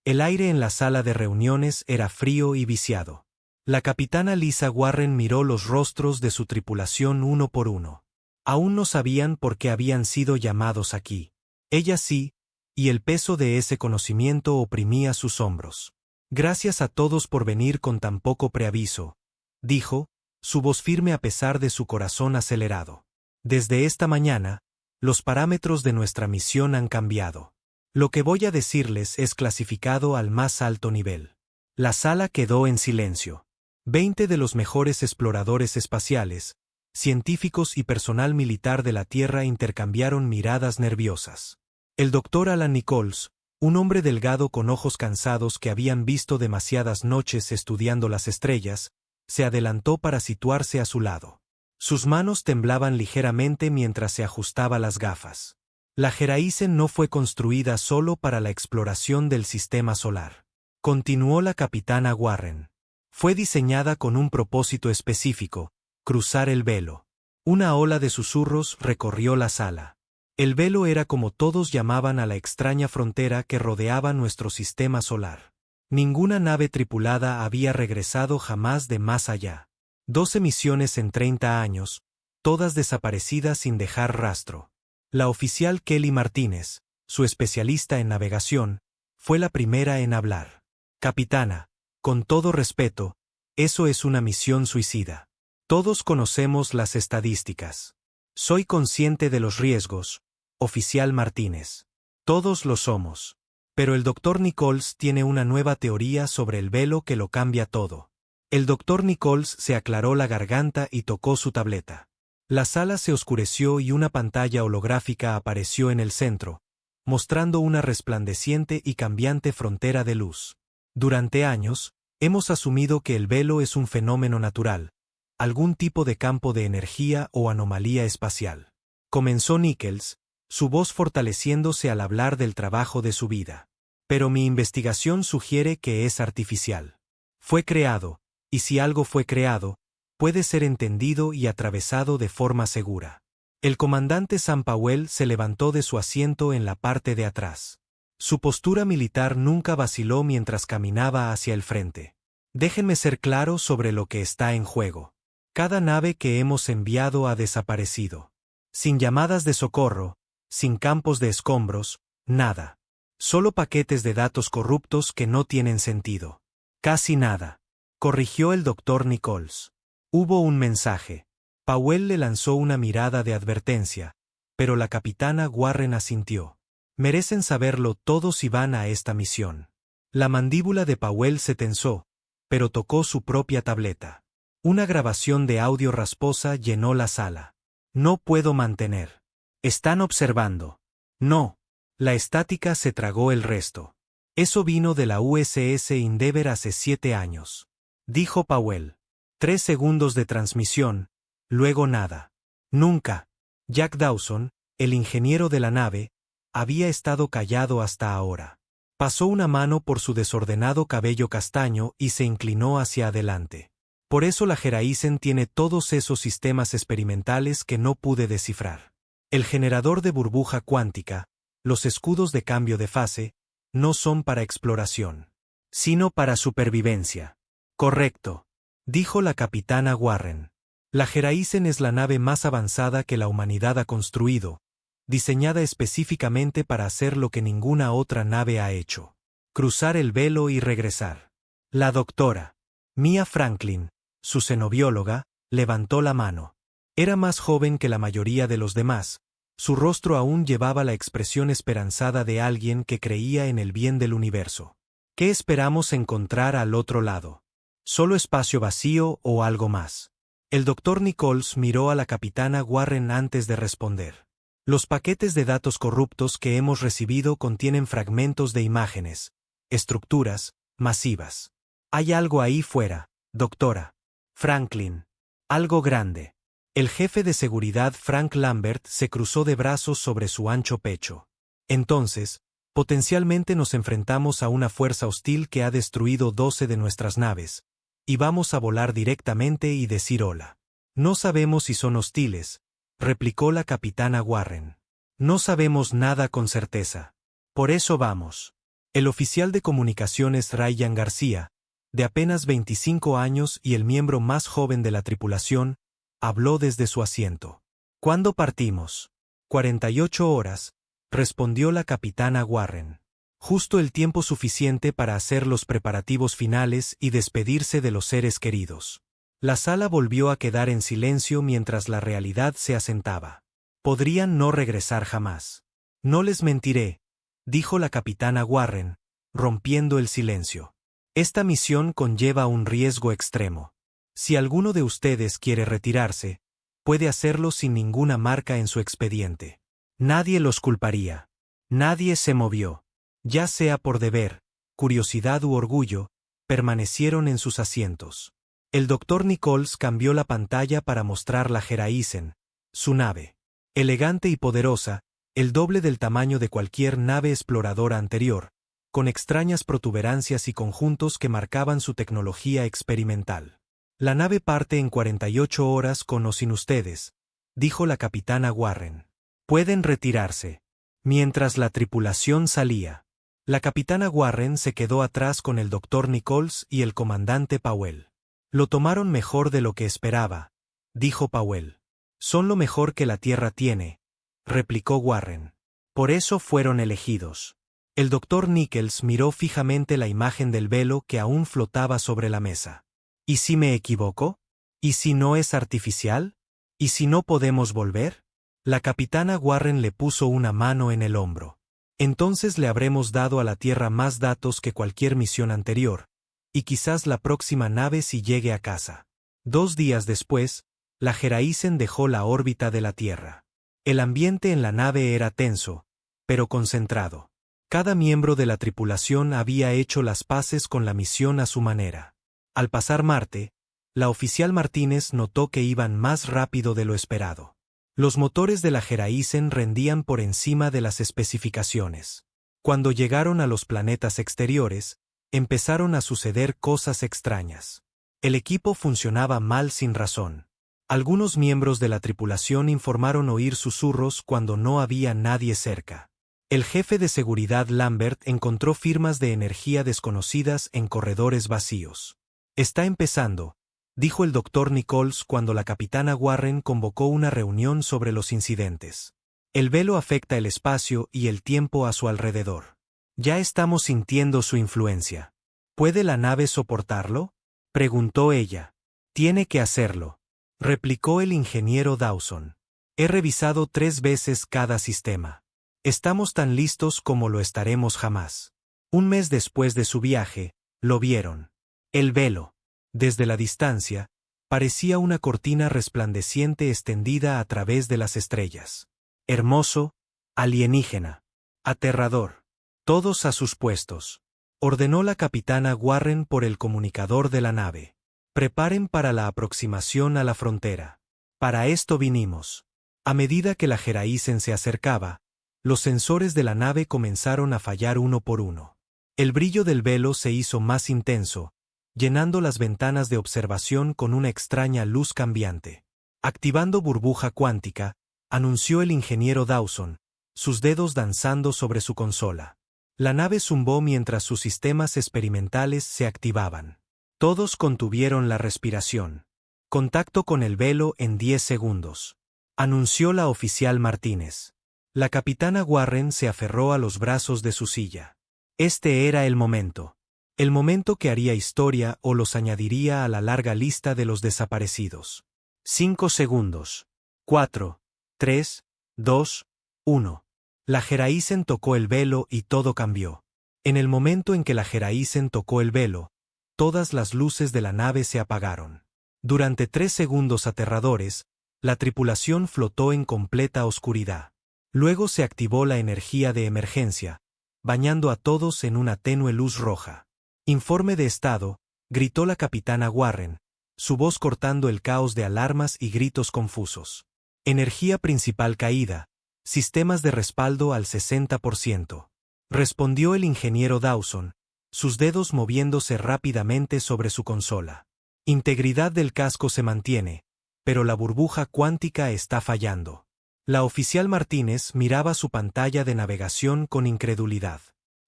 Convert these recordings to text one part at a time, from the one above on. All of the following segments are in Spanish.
El aire en la sala de reuniones era frío y viciado. La capitana Lisa Warren miró los rostros de su tripulación uno por uno. Aún no sabían por qué habían sido llamados aquí. Ella sí, y el peso de ese conocimiento oprimía sus hombros. Gracias a todos por venir con tan poco preaviso, dijo, su voz firme a pesar de su corazón acelerado. Desde esta mañana, los parámetros de nuestra misión han cambiado. Lo que voy a decirles es clasificado al más alto nivel. La sala quedó en silencio. 20 de los mejores exploradores espaciales, científicos y personal militar de la Tierra intercambiaron miradas nerviosas. El doctor Alan Nichols, un hombre delgado con ojos cansados que habían visto demasiadas noches estudiando las estrellas, se adelantó para situarse a su lado. Sus manos temblaban ligeramente mientras se ajustaba las gafas. La Geraisen no fue construida solo para la exploración del sistema solar. Continuó la capitana Warren. Fue diseñada con un propósito específico: cruzar el velo. Una ola de susurros recorrió la sala. El velo era como todos llamaban a la extraña frontera que rodeaba nuestro sistema solar. Ninguna nave tripulada había regresado jamás de más allá. 12 misiones en 30 años, todas desaparecidas sin dejar rastro. La oficial Kelly Martínez, su especialista en navegación, fue la primera en hablar. Capitana, con todo respeto, eso es una misión suicida. Todos conocemos las estadísticas. Soy consciente de los riesgos, oficial Martínez. Todos lo somos. Pero el Dr. Nichols tiene una nueva teoría sobre el velo que lo cambia todo. El Dr. Nichols se aclaró la garganta y tocó su tableta. La sala se oscureció y una pantalla holográfica apareció en el centro, mostrando una resplandeciente y cambiante frontera de luz. Durante años, hemos asumido que el velo es un fenómeno natural, algún tipo de campo de energía o anomalía espacial. Comenzó Nichols, su voz fortaleciéndose al hablar del trabajo de su vida. Pero mi investigación sugiere que es artificial. Fue creado, y si algo fue creado, puede ser entendido y atravesado de forma segura. El comandante Sam Powell se levantó de su asiento en la parte de atrás. Su postura militar nunca vaciló mientras caminaba hacia el frente. Déjenme ser claro sobre lo que está en juego. Cada nave que hemos enviado ha desaparecido. Sin llamadas de socorro, sin campos de escombros, nada. Solo paquetes de datos corruptos que no tienen sentido. Casi nada. Corrigió el Dr. Nichols. Hubo un mensaje. Powell le lanzó una mirada de advertencia, pero la capitana Warren asintió. Merecen saberlo todos si van a esta misión. La mandíbula de Powell se tensó, pero tocó su propia tableta. Una grabación de audio rasposa llenó la sala. No puedo mantener. Están observando. No. La estática se tragó el resto. Eso vino de la USS Endeavour hace 7 años. Dijo Powell. 3 segundos de transmisión, luego nada. Nunca. Jack Dawson, el ingeniero de la nave, había estado callado hasta ahora. Pasó una mano por su desordenado cabello castaño y se inclinó hacia adelante. Por eso la Geraisen tiene todos esos sistemas experimentales que no pude descifrar. El generador de burbuja cuántica, los escudos de cambio de fase, no son para exploración, sino para supervivencia. Correcto, dijo la capitana Warren. La Geraisen es la nave más avanzada que la humanidad ha construido, diseñada específicamente para hacer lo que ninguna otra nave ha hecho: cruzar el velo y regresar. La doctora Mia Franklin, su xenobióloga, levantó la mano. Era más joven que la mayoría de los demás. Su rostro aún llevaba la expresión esperanzada de alguien que creía en el bien del universo. ¿Qué esperamos encontrar al otro lado? ¿Solo espacio vacío o algo más? El Dr. Nichols miró a la capitana Warren antes de responder. Los paquetes de datos corruptos que hemos recibido contienen fragmentos de imágenes, estructuras, masivas. Hay algo ahí fuera, doctora Franklin. Algo grande. El jefe de seguridad Frank Lambert se cruzó de brazos sobre su ancho pecho. Entonces, potencialmente nos enfrentamos a una fuerza hostil que ha destruido 12 de nuestras naves, y vamos a volar directamente y decir hola. No sabemos si son hostiles, replicó la capitana Warren. No sabemos nada con certeza. Por eso vamos. El oficial de comunicaciones Ryan García, de apenas 25 años y el miembro más joven de la tripulación, habló desde su asiento. ¿Cuándo partimos? 48 horas, respondió la capitana Warren. Justo el tiempo suficiente para hacer los preparativos finales y despedirse de los seres queridos. La sala volvió a quedar en silencio mientras la realidad se asentaba. Podrían no regresar jamás. No les mentiré, dijo la capitana Warren, rompiendo el silencio. Esta misión conlleva un riesgo extremo. Si alguno de ustedes quiere retirarse, puede hacerlo sin ninguna marca en su expediente. Nadie los culparía. Nadie se movió. Ya sea por deber, curiosidad u orgullo, permanecieron en sus asientos. El Dr. Nichols cambió la pantalla para mostrar la Geraisen, su nave. Elegante y poderosa, el doble del tamaño de cualquier nave exploradora anterior, con extrañas protuberancias y conjuntos que marcaban su tecnología experimental. La nave parte en 48 horas con o sin ustedes, dijo la capitana Warren. Pueden retirarse. Mientras la tripulación salía, la capitana Warren se quedó atrás con el Dr. Nichols y el comandante Powell. Lo tomaron mejor de lo que esperaba, dijo Powell. Son lo mejor que la Tierra tiene, replicó Warren. Por eso fueron elegidos. El Dr. Nichols miró fijamente la imagen del velo que aún flotaba sobre la mesa. ¿Y si me equivoco? ¿Y si no es artificial? ¿Y si no podemos volver? La capitana Warren le puso una mano en el hombro. Entonces le habremos dado a la Tierra más datos que cualquier misión anterior, y quizás la próxima nave si llegue a casa. 2 días después, la Geraisen dejó la órbita de la Tierra. El ambiente en la nave era tenso, pero concentrado. Cada miembro de la tripulación había hecho las paces con la misión a su manera. Al pasar Marte, la oficial Martínez notó que iban más rápido de lo esperado. Los motores de la Geraisen rendían por encima de las especificaciones. Cuando llegaron a los planetas exteriores, empezaron a suceder cosas extrañas. El equipo funcionaba mal sin razón. Algunos miembros de la tripulación informaron oír susurros cuando no había nadie cerca. El jefe de seguridad Lambert encontró firmas de energía desconocidas en corredores vacíos. Está empezando, dijo el Dr. Nichols cuando la capitana Warren convocó una reunión sobre los incidentes. El velo afecta el espacio y el tiempo a su alrededor. Ya estamos sintiendo su influencia. ¿Puede la nave soportarlo? Preguntó ella. Tiene que hacerlo, replicó el ingeniero Dawson. He revisado 3 veces cada sistema. Estamos tan listos como lo estaremos jamás. Un mes después de su viaje, lo vieron. El velo, desde la distancia, parecía una cortina resplandeciente extendida a través de las estrellas. Hermoso, alienígena, aterrador. Todos a sus puestos. Ordenó la capitana Warren por el comunicador de la nave. Preparen para la aproximación a la frontera. Para esto vinimos. A medida que la Geraisen se acercaba, los sensores de la nave comenzaron a fallar uno por uno. El brillo del velo se hizo más intenso, llenando las ventanas de observación con una extraña luz cambiante. Activando burbuja cuántica, anunció el ingeniero Dawson, sus dedos danzando sobre su consola. La nave zumbó mientras sus sistemas experimentales se activaban. Todos contuvieron la respiración. Contacto con el velo en 10 segundos. Anunció la oficial Martínez. La capitana Warren se aferró a los brazos de su silla. Este era el momento. El momento que haría historia o los añadiría a la larga lista de los desaparecidos. 5 segundos. 4, 3, 2, 1. La Geraisen tocó el velo y todo cambió. En el momento en que la Geraisen tocó el velo, todas las luces de la nave se apagaron. Durante 3 segundos aterradores, la tripulación flotó en completa oscuridad. Luego se activó la energía de emergencia, bañando a todos en una tenue luz roja. Informe de estado, gritó la capitana Warren, su voz cortando el caos de alarmas y gritos confusos. Energía principal caída, sistemas de respaldo al 60%. Respondió el ingeniero Dawson, sus dedos moviéndose rápidamente sobre su consola. Integridad del casco se mantiene, pero la burbuja cuántica está fallando. La oficial Martínez miraba su pantalla de navegación con incredulidad.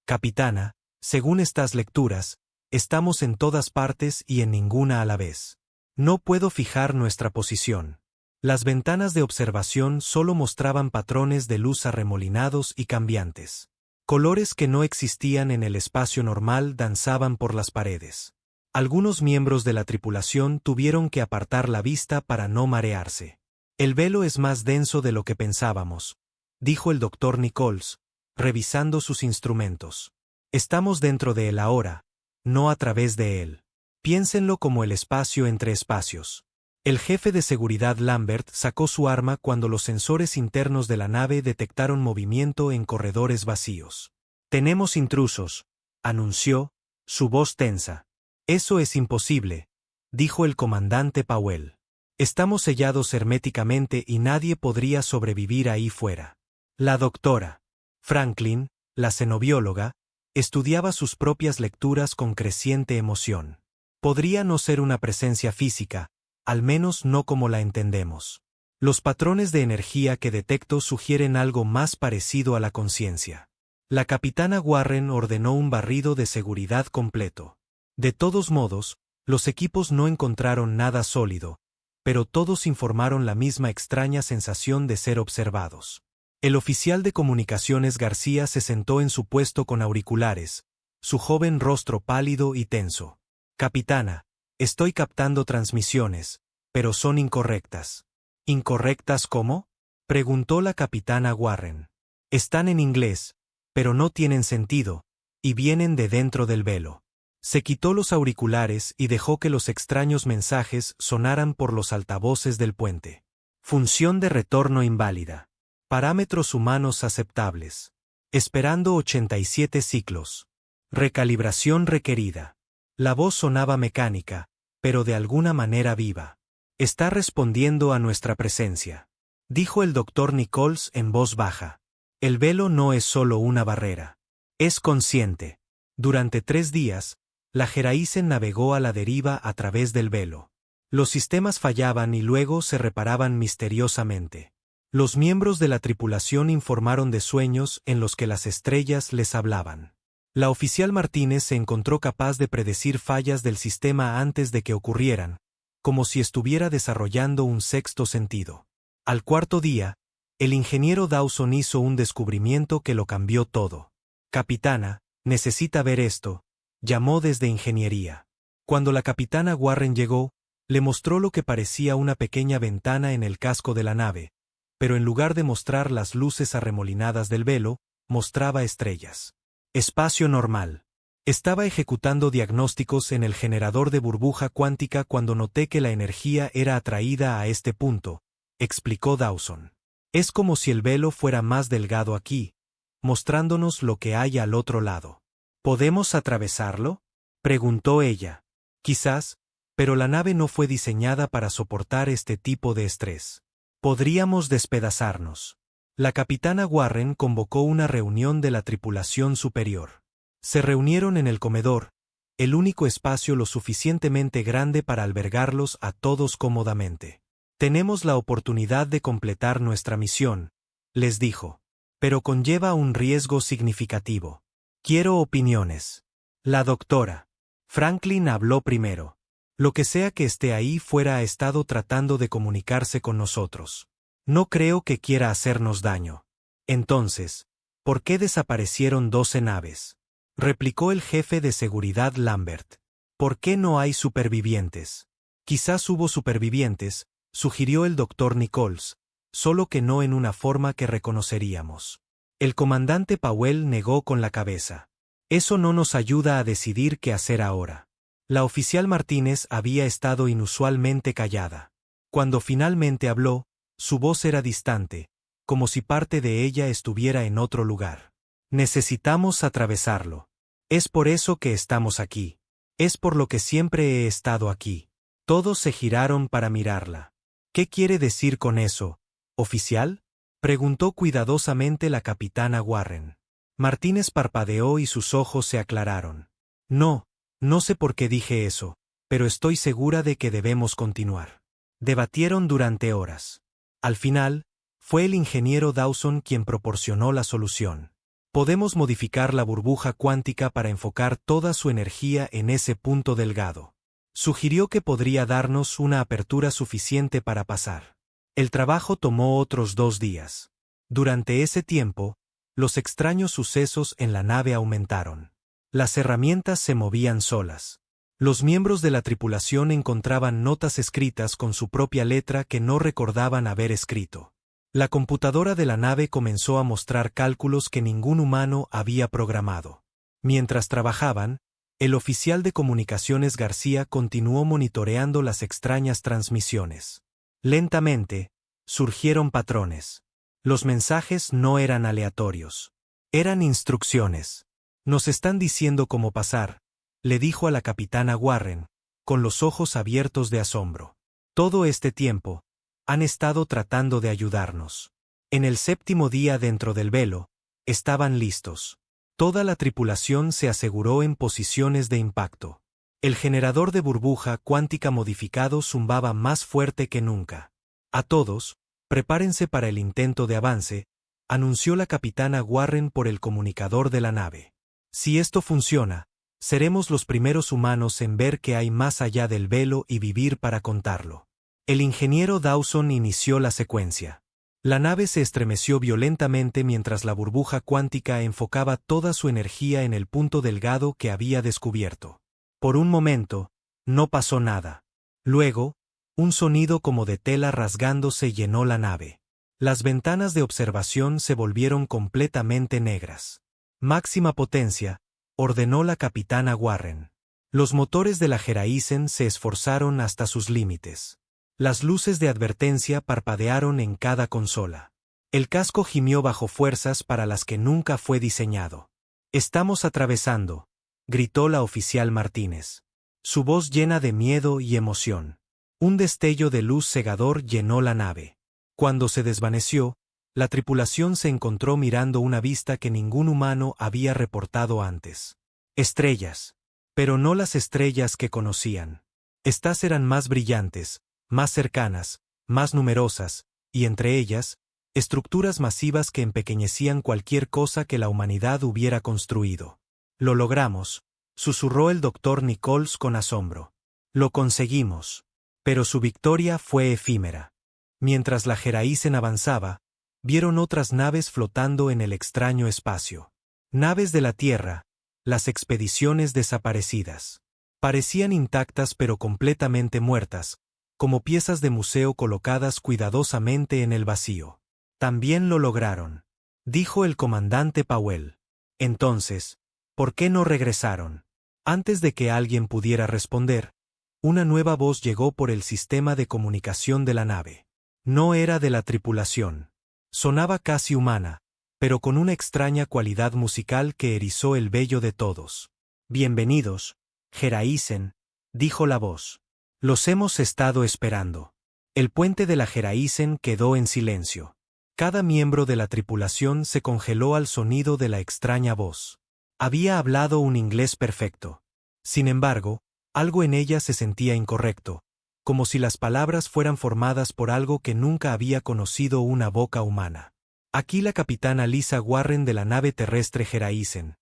Capitana, Según estas lecturas, estamos en todas partes y en ninguna a la vez. No puedo fijar nuestra posición. Las ventanas de observación solo mostraban patrones de luz arremolinados y cambiantes. Colores que no existían en el espacio normal danzaban por las paredes. Algunos miembros de la tripulación tuvieron que apartar la vista para no marearse. El velo es más denso de lo que pensábamos, dijo el doctor Nichols, revisando sus instrumentos. Estamos dentro de él ahora, no a través de él. Piénsenlo como el espacio entre espacios. El jefe de seguridad Lambert sacó su arma cuando los sensores internos de la nave detectaron movimiento en corredores vacíos. Tenemos intrusos, anunció, su voz tensa. Eso es imposible, dijo el comandante Powell. Estamos sellados herméticamente y nadie podría sobrevivir ahí fuera. La doctora Franklin, la xenobióloga, estudiaba sus propias lecturas con creciente emoción. Podría no ser una presencia física, al menos no como la entendemos. Los patrones de energía que detecto sugieren algo más parecido a la conciencia. La capitana Warren ordenó un barrido de seguridad completo. De todos modos, los equipos no encontraron nada sólido, pero todos informaron la misma extraña sensación de ser observados. El oficial de comunicaciones García se sentó en su puesto con auriculares, su joven rostro pálido y tenso. Capitana, estoy captando transmisiones, pero son incorrectas. ¿Incorrectas cómo? Preguntó la capitana Warren. Están en inglés, pero no tienen sentido, y vienen de dentro del velo. Se quitó los auriculares y dejó que los extraños mensajes sonaran por los altavoces del puente. Función de retorno inválida. Parámetros humanos aceptables. Esperando 87 ciclos. Recalibración requerida. La voz sonaba mecánica, pero de alguna manera viva. Está respondiendo a nuestra presencia, dijo el doctor Nichols en voz baja. El velo no es solo una barrera. Es consciente. Durante 3 días, la Geraisen navegó a la deriva a través del velo. Los sistemas fallaban y luego se reparaban misteriosamente. Los miembros de la tripulación informaron de sueños en los que las estrellas les hablaban. La oficial Martínez se encontró capaz de predecir fallas del sistema antes de que ocurrieran, como si estuviera desarrollando un sexto sentido. Al 4.º día, el ingeniero Dawson hizo un descubrimiento que lo cambió todo. Capitana, necesita ver esto, llamó desde ingeniería. Cuando la capitana Warren llegó, le mostró lo que parecía una pequeña ventana en el casco de la nave, pero en lugar de mostrar las luces arremolinadas del velo, mostraba estrellas. Espacio normal. Estaba ejecutando diagnósticos en el generador de burbuja cuántica cuando noté que la energía era atraída a este punto, explicó Dawson. Es como si el velo fuera más delgado aquí, mostrándonos lo que hay al otro lado. ¿Podemos atravesarlo?, preguntó ella. Quizás, pero la nave no fue diseñada para soportar este tipo de estrés. Podríamos despedazarnos. La capitana Warren convocó una reunión de la tripulación superior. Se reunieron en el comedor, el único espacio lo suficientemente grande para albergarlos a todos cómodamente. Tenemos la oportunidad de completar nuestra misión, les dijo, pero conlleva un riesgo significativo. Quiero opiniones. La doctora Franklin habló primero. Lo que sea que esté ahí fuera ha estado tratando de comunicarse con nosotros. No creo que quiera hacernos daño. Entonces, ¿por qué desaparecieron 12 naves? Replicó el jefe de seguridad Lambert. ¿Por qué no hay supervivientes? Quizás hubo supervivientes, sugirió el doctor Nichols, solo que no en una forma que reconoceríamos. El comandante Powell negó con la cabeza. Eso no nos ayuda a decidir qué hacer ahora. La oficial Martínez había estado inusualmente callada. Cuando finalmente habló, su voz era distante, como si parte de ella estuviera en otro lugar. Necesitamos atravesarlo. Es por eso que estamos aquí. Es por lo que siempre he estado aquí. Todos se giraron para mirarla. ¿Qué quiere decir con eso, oficial?, preguntó cuidadosamente la capitana Warren. Martínez parpadeó y sus ojos se aclararon. No sé por qué dije eso, pero estoy segura de que debemos continuar. Debatieron durante horas. Al final, fue el ingeniero Dawson quien proporcionó la solución. Podemos modificar la burbuja cuántica para enfocar toda su energía en ese punto delgado. Sugirió que podría darnos una apertura suficiente para pasar. El trabajo tomó otros 2 días. Durante ese tiempo, los extraños sucesos en la nave aumentaron. Las herramientas se movían solas. Los miembros de la tripulación encontraban notas escritas con su propia letra que no recordaban haber escrito. La computadora de la nave comenzó a mostrar cálculos que ningún humano había programado. Mientras trabajaban, el oficial de comunicaciones García continuó monitoreando las extrañas transmisiones. Lentamente, surgieron patrones. Los mensajes no eran aleatorios. Eran instrucciones. Nos están diciendo cómo pasar, le dijo a la capitana Warren, con los ojos abiertos de asombro. Todo este tiempo, han estado tratando de ayudarnos. En el 7º día dentro del velo, estaban listos. Toda la tripulación se aseguró en posiciones de impacto. El generador de burbuja cuántica modificado zumbaba más fuerte que nunca. A todos, prepárense para el intento de avance, anunció la capitana Warren por el comunicador de la nave. Si esto funciona, seremos los primeros humanos en ver qué hay más allá del velo y vivir para contarlo. El ingeniero Dawson inició la secuencia. La nave se estremeció violentamente mientras la burbuja cuántica enfocaba toda su energía en el punto delgado que había descubierto. Por un momento, no pasó nada. Luego, un sonido como de tela rasgándose llenó la nave. Las ventanas de observación se volvieron completamente negras. Máxima potencia, ordenó la capitana Warren. Los motores de la Geraisen se esforzaron hasta sus límites. Las luces de advertencia parpadearon en cada consola. El casco gimió bajo fuerzas para las que nunca fue diseñado. «Estamos atravesando», gritó la oficial Martínez. Su voz llena de miedo y emoción. Un destello de luz cegador llenó la nave. Cuando se desvaneció, la tripulación se encontró mirando una vista que ningún humano había reportado antes. Estrellas. Pero no las estrellas que conocían. Estas eran más brillantes, más cercanas, más numerosas, y entre ellas, estructuras masivas que empequeñecían cualquier cosa que la humanidad hubiera construido. «Lo logramos», susurró el doctor Nichols con asombro. «Lo conseguimos». Pero su victoria fue efímera. Mientras la Geraisen avanzaba, vieron otras naves flotando en el extraño espacio. Naves de la Tierra, las expediciones desaparecidas. Parecían intactas pero completamente muertas, como piezas de museo colocadas cuidadosamente en el vacío. «También lo lograron», dijo el comandante Powell. «Entonces, ¿por qué no regresaron?» Antes de que alguien pudiera responder, una nueva voz llegó por el sistema de comunicación de la nave. No era de la tripulación. Sonaba casi humana, pero con una extraña cualidad musical que erizó el vello de todos. «Bienvenidos, Geraisen», dijo la voz. «Los hemos estado esperando». El puente de la Geraisen quedó en silencio. Cada miembro de la tripulación se congeló al sonido de la extraña voz. Había hablado un inglés perfecto. Sin embargo, algo en ella se sentía incorrecto, como si las palabras fueran formadas por algo que nunca había conocido una boca humana. «Aquí la capitana Lisa Warren de la nave terrestre Geraisen»,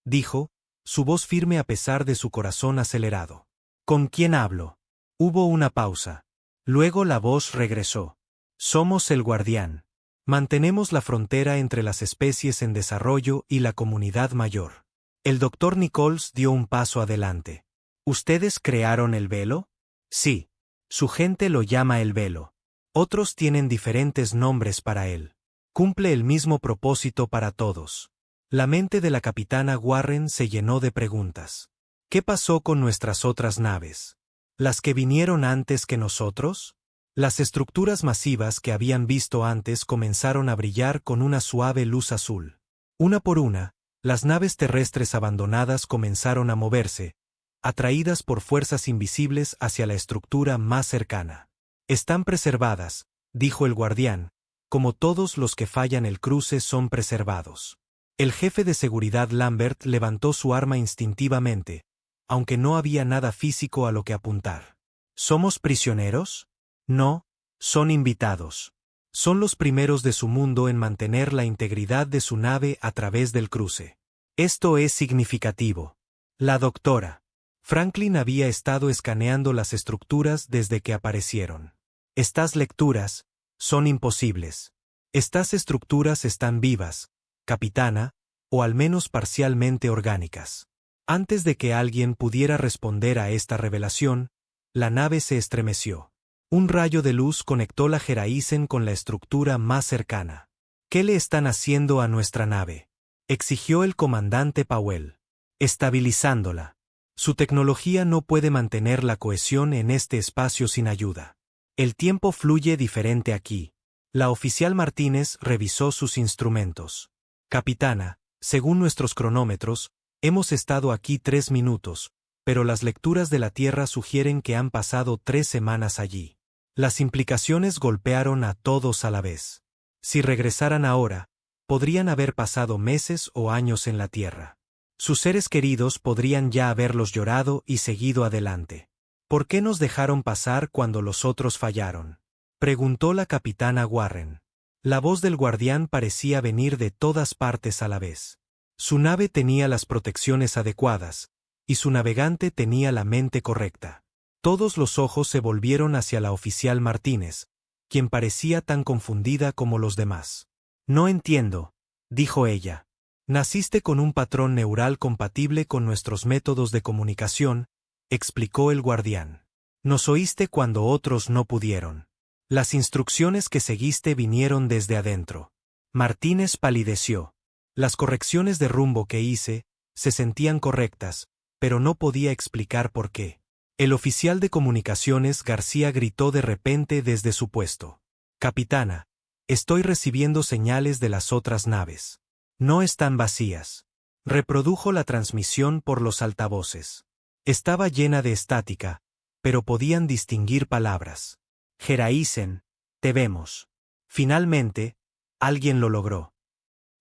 dijo, su voz firme a pesar de su corazón acelerado. «¿Con quién hablo?» Hubo una pausa. Luego la voz regresó. «Somos el Guardián. Mantenemos la frontera entre las especies en desarrollo y la comunidad mayor». El doctor Nichols dio un paso adelante. «¿Ustedes crearon el velo?» «Sí. Su gente lo llama el velo. Otros tienen diferentes nombres para él. Cumple el mismo propósito para todos». La mente de la capitana Warren se llenó de preguntas. ¿Qué pasó con nuestras otras naves? ¿Las que vinieron antes que nosotros? Las estructuras masivas que habían visto antes comenzaron a brillar con una suave luz azul. Una por una, las naves terrestres abandonadas comenzaron a moverse, atraídas por fuerzas invisibles hacia la estructura más cercana. «Están preservadas», dijo el guardián, «como todos los que fallan el cruce son preservados». El jefe de seguridad Lambert levantó su arma instintivamente, aunque no había nada físico a lo que apuntar. «¿Somos prisioneros?» «No, son invitados». Son los primeros de su mundo en mantener la integridad de su nave a través del cruce. Esto es significativo. La doctora Franklin había estado escaneando las estructuras desde que aparecieron. Estas lecturas son imposibles. Estas estructuras están vivas, capitana, o al menos parcialmente orgánicas. Antes de que alguien pudiera responder a esta revelación, la nave se estremeció. Un rayo de luz conectó la Geraisen con la estructura más cercana. ¿Qué le están haciendo a nuestra nave?, exigió el comandante Powell. Estabilizándola. Su tecnología no puede mantener la cohesión en este espacio sin ayuda. El tiempo fluye diferente aquí. La oficial Martínez revisó sus instrumentos. Capitana, según nuestros cronómetros, hemos estado aquí 3 minutos, pero las lecturas de la Tierra sugieren que han pasado 3 semanas allí. Las implicaciones golpearon a todos a la vez. Si regresaran ahora, podrían haber pasado meses o años en la Tierra. Sus seres queridos podrían ya haberlos llorado y seguido adelante. ¿Por qué nos dejaron pasar cuando los otros fallaron?, preguntó la capitana Warren. La voz del guardián parecía venir de todas partes a la vez. Su nave tenía las protecciones adecuadas, y su navegante tenía la mente correcta. Todos los ojos se volvieron hacia la oficial Martínez, quien parecía tan confundida como los demás. No entiendo, dijo ella. Naciste con un patrón neural compatible con nuestros métodos de comunicación, explicó el guardián. Nos oíste cuando otros no pudieron. Las instrucciones que seguiste vinieron desde adentro. Martínez palideció. Las correcciones de rumbo que hice se sentían correctas, pero no podía explicar por qué. El oficial de comunicaciones García gritó de repente desde su puesto. Capitana, estoy recibiendo señales de las otras naves. No están vacías. Reprodujo la transmisión por los altavoces. Estaba llena de estática, pero podían distinguir palabras. Geraisen, te vemos. Finalmente, alguien lo logró.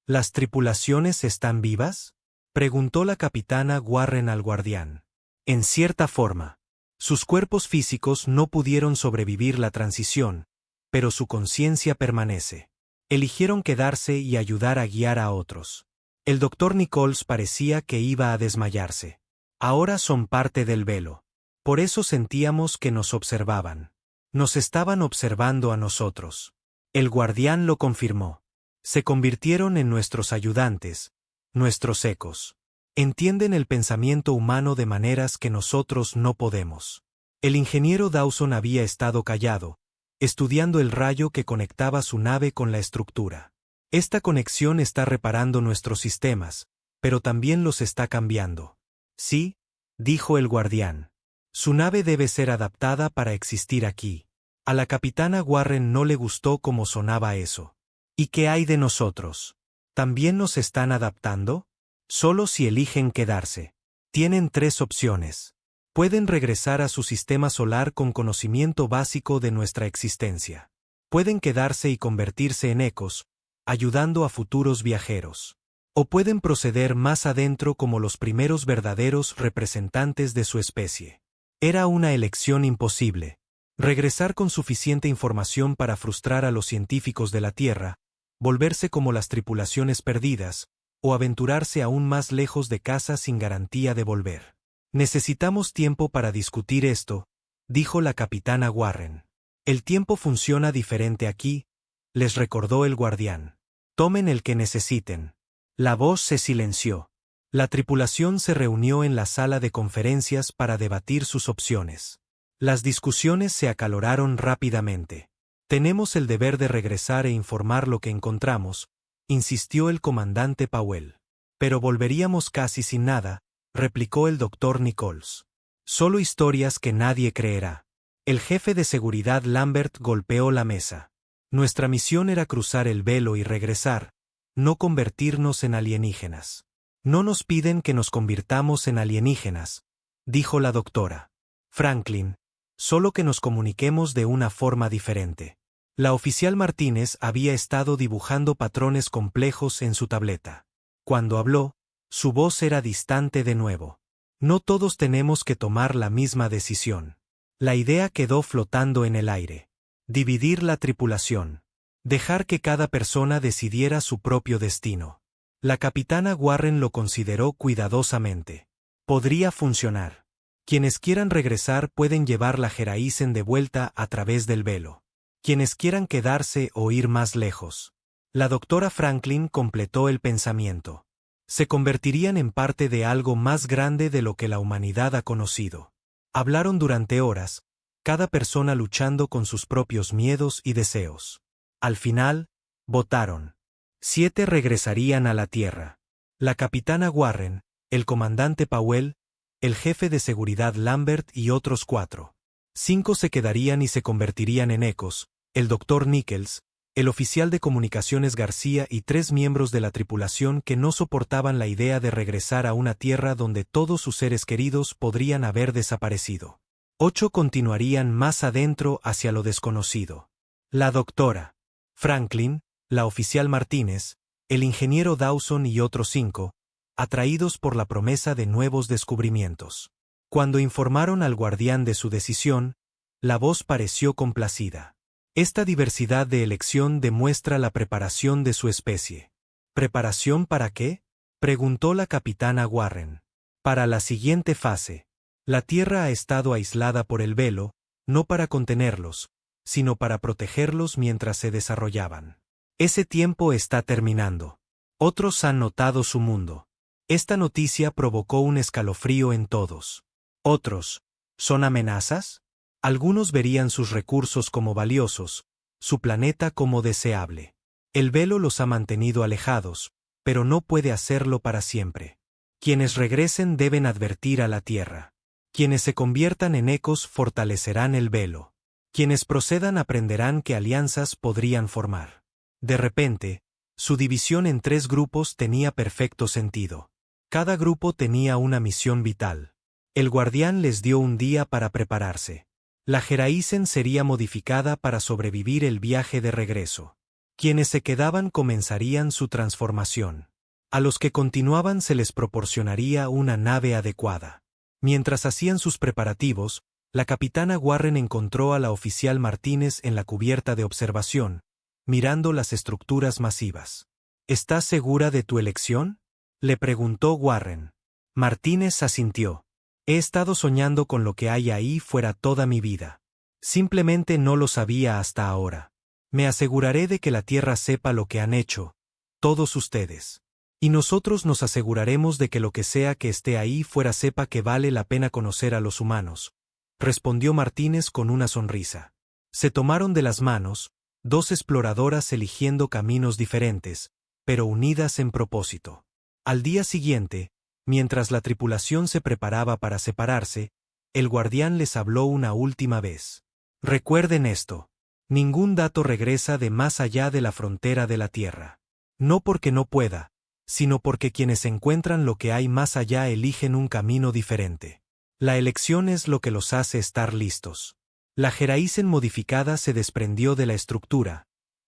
¿Las tripulaciones están vivas?, preguntó la capitana Warren al guardián. En cierta forma. Sus cuerpos físicos no pudieron sobrevivir la transición, pero su conciencia permanece. Eligieron quedarse y ayudar a guiar a otros. El doctor Nichols parecía que iba a desmayarse. Ahora son parte del velo. Por eso sentíamos que nos observaban. Nos estaban observando a nosotros. El guardián lo confirmó. Se convirtieron en nuestros ayudantes, nuestros ecos. Entienden el pensamiento humano de maneras que nosotros no podemos. El ingeniero Dawson había estado callado, estudiando el rayo que conectaba su nave con la estructura. Esta conexión está reparando nuestros sistemas, pero también los está cambiando. Sí, dijo el guardián. Su nave debe ser adaptada para existir aquí. A la capitana Warren no le gustó cómo sonaba eso. ¿Y qué hay de nosotros? ¿También nos están adaptando? Solo si eligen quedarse. Tienen 3 opciones. Pueden regresar a su sistema solar con conocimiento básico de nuestra existencia. Pueden quedarse y convertirse en ecos, ayudando a futuros viajeros. O pueden proceder más adentro como los primeros verdaderos representantes de su especie. Era una elección imposible. Regresar con suficiente información para frustrar a los científicos de la Tierra, volverse como las tripulaciones perdidas, o aventurarse aún más lejos de casa sin garantía de volver. Necesitamos tiempo para discutir esto, dijo la capitana Warren. El tiempo funciona diferente aquí, les recordó el guardián. Tomen el que necesiten. La voz se silenció. La tripulación se reunió en la sala de conferencias para debatir sus opciones. Las discusiones se acaloraron rápidamente. Tenemos el deber de regresar e informar lo que encontramos, insistió el comandante Powell. Pero volveríamos casi sin nada, replicó el doctor Nichols. Solo historias que nadie creerá. El jefe de seguridad Lambert golpeó la mesa. Nuestra misión era cruzar el velo y regresar, no convertirnos en alienígenas. No nos piden que nos convirtamos en alienígenas, dijo la doctora Franklin, solo que nos comuniquemos de una forma diferente. La oficial Martínez había estado dibujando patrones complejos en su tableta. Cuando habló, su voz era distante de nuevo. No todos tenemos que tomar la misma decisión. La idea quedó flotando en el aire. Dividir la tripulación. Dejar que cada persona decidiera su propio destino. La capitana Warren lo consideró cuidadosamente. Podría funcionar. Quienes quieran regresar pueden llevar la Geraisen de vuelta a través del velo. Quienes quieran quedarse o ir más lejos. La doctora Franklin completó el pensamiento. Se convertirían en parte de algo más grande de lo que la humanidad ha conocido. Hablaron durante horas, cada persona luchando con sus propios miedos y deseos. Al final, votaron. 7 regresarían a la Tierra. La capitana Warren, el comandante Powell, el jefe de seguridad Lambert y otros 4. 5 se quedarían y se convertirían en ecos, el Dr. Nichols, el oficial de comunicaciones García y 3 miembros de la tripulación que no soportaban la idea de regresar a una Tierra donde todos sus seres queridos podrían haber desaparecido. 8 continuarían más adentro hacia lo desconocido. La doctora Franklin, la oficial Martínez, el ingeniero Dawson y otros 5, atraídos por la promesa de nuevos descubrimientos. Cuando informaron al guardián de su decisión, la voz pareció complacida. Esta diversidad de elección demuestra la preparación de su especie. ¿Preparación para qué?, preguntó la capitana Warren. Para la siguiente fase. La Tierra ha estado aislada por el velo, no para contenerlos, sino para protegerlos mientras se desarrollaban. Ese tiempo está terminando. Otros han notado su mundo. Esta noticia provocó un escalofrío en todos. Otros, ¿son amenazas? Algunos verían sus recursos como valiosos, su planeta como deseable. El velo los ha mantenido alejados, pero no puede hacerlo para siempre. Quienes regresen deben advertir a la Tierra. Quienes se conviertan en ecos fortalecerán el velo. Quienes procedan aprenderán qué alianzas podrían formar. De repente, su división en 3 grupos tenía perfecto sentido. Cada grupo tenía una misión vital. El guardián les dio un día para prepararse. La Geraisen sería modificada para sobrevivir el viaje de regreso. Quienes se quedaban comenzarían su transformación. A los que continuaban se les proporcionaría una nave adecuada. Mientras hacían sus preparativos, la capitana Warren encontró a la oficial Martínez en la cubierta de observación, mirando las estructuras masivas. ¿Estás segura de tu elección?, le preguntó Warren. Martínez asintió. He estado soñando con lo que hay ahí fuera toda mi vida. Simplemente no lo sabía hasta ahora. Me aseguraré de que la Tierra sepa lo que han hecho, todos ustedes. Y nosotros nos aseguraremos de que lo que sea que esté ahí fuera sepa que vale la pena conocer a los humanos, respondió Martínez con una sonrisa. Se tomaron de las manos, 2 exploradoras eligiendo caminos diferentes, pero unidas en propósito. Al día siguiente, mientras la tripulación se preparaba para separarse, el guardián les habló una última vez. Recuerden esto. Ningún dato regresa de más allá de la frontera de la Tierra. No porque no pueda, sino porque quienes encuentran lo que hay más allá eligen un camino diferente. La elección es lo que los hace estar listos. La Geraisen modificada se desprendió de la estructura,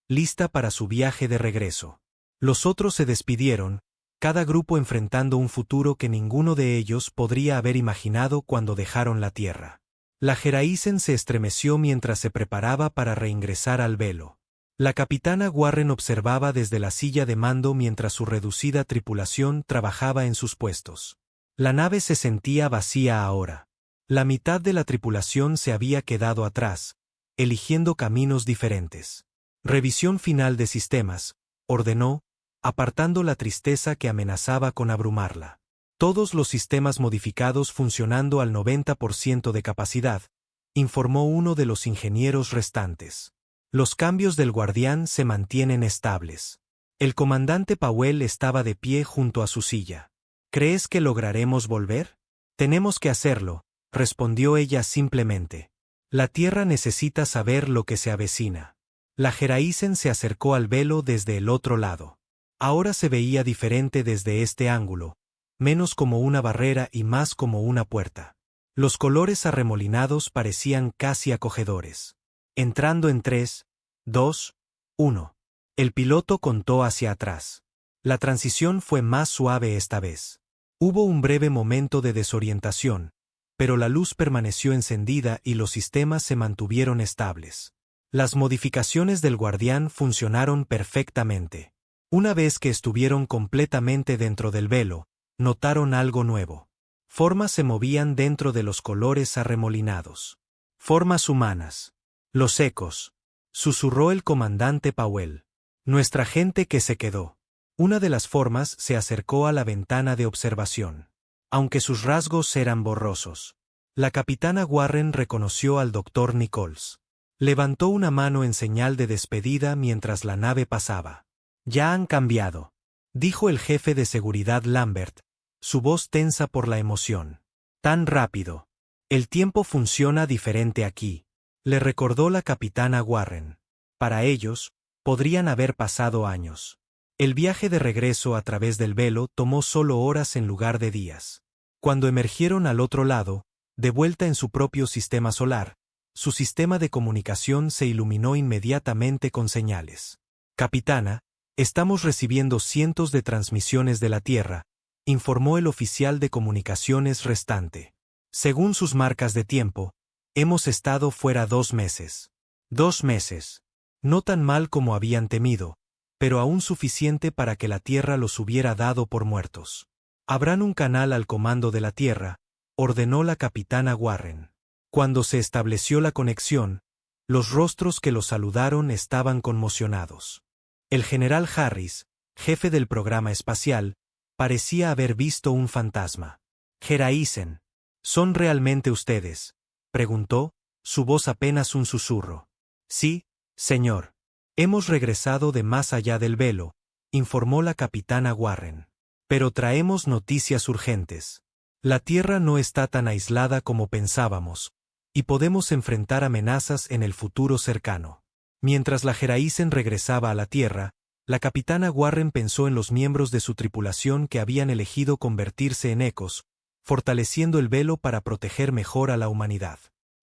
lista para su viaje de regreso. Los otros se despidieron, cada grupo enfrentando un futuro que ninguno de ellos podría haber imaginado cuando dejaron la Tierra. La Geraisen se estremeció mientras se preparaba para reingresar al velo. La capitana Warren observaba desde la silla de mando mientras su reducida tripulación trabajaba en sus puestos. La nave se sentía vacía ahora. La mitad de la tripulación se había quedado atrás, eligiendo caminos diferentes. Revisión final de sistemas, ordenó, apartando la tristeza que amenazaba con abrumarla. Todos los sistemas modificados funcionando al 90% de capacidad, informó uno de los ingenieros restantes. Los cambios del guardián se mantienen estables. El comandante Powell estaba de pie junto a su silla. ¿Crees que lograremos volver? Tenemos que hacerlo, respondió ella simplemente. La Tierra necesita saber lo que se avecina. La Geraisen se acercó al velo desde el otro lado. Ahora se veía diferente desde este ángulo, menos como una barrera y más como una puerta. Los colores arremolinados parecían casi acogedores. Entrando en 3, 2, 1. El piloto contó hacia atrás. La transición fue más suave esta vez. Hubo un breve momento de desorientación, pero la luz permaneció encendida y los sistemas se mantuvieron estables. Las modificaciones del guardián funcionaron perfectamente. Una vez que estuvieron completamente dentro del velo, notaron algo nuevo. Formas se movían dentro de los colores arremolinados. Formas humanas. Los ecos. Susurró el comandante Powell. Nuestra gente que se quedó. Una de las formas se acercó a la ventana de observación. Aunque sus rasgos eran borrosos. La capitana Warren reconoció al Dr. Nichols. Levantó una mano en señal de despedida mientras la nave pasaba. Ya han cambiado, dijo el jefe de seguridad Lambert, su voz tensa por la emoción. Tan rápido. El tiempo funciona diferente aquí, le recordó la capitana Warren. Para ellos, podrían haber pasado años. El viaje de regreso a través del velo tomó solo horas en lugar de días. Cuando emergieron al otro lado, de vuelta en su propio sistema solar, su sistema de comunicación se iluminó inmediatamente con señales. Capitana, estamos recibiendo cientos de transmisiones de la Tierra, informó el oficial de comunicaciones restante. Según sus marcas de tiempo, hemos estado fuera 2 meses. 2 meses. No tan mal como habían temido, pero aún suficiente para que la Tierra los hubiera dado por muertos. Abran un canal al comando de la Tierra, ordenó la capitana Warren. Cuando se estableció la conexión, los rostros que los saludaron estaban conmocionados. El general Harris, jefe del programa espacial, parecía haber visto un fantasma. Gereisen, ¿son realmente ustedes?, preguntó, su voz apenas un susurro. Sí, señor. Hemos regresado de más allá del velo, informó la capitana Warren. Pero traemos noticias urgentes. La Tierra no está tan aislada como pensábamos, y podemos enfrentar amenazas en el futuro cercano. Mientras la Gereisen regresaba a la Tierra, la capitana Warren pensó en los miembros de su tripulación que habían elegido convertirse en ecos, fortaleciendo el velo para proteger mejor a la humanidad.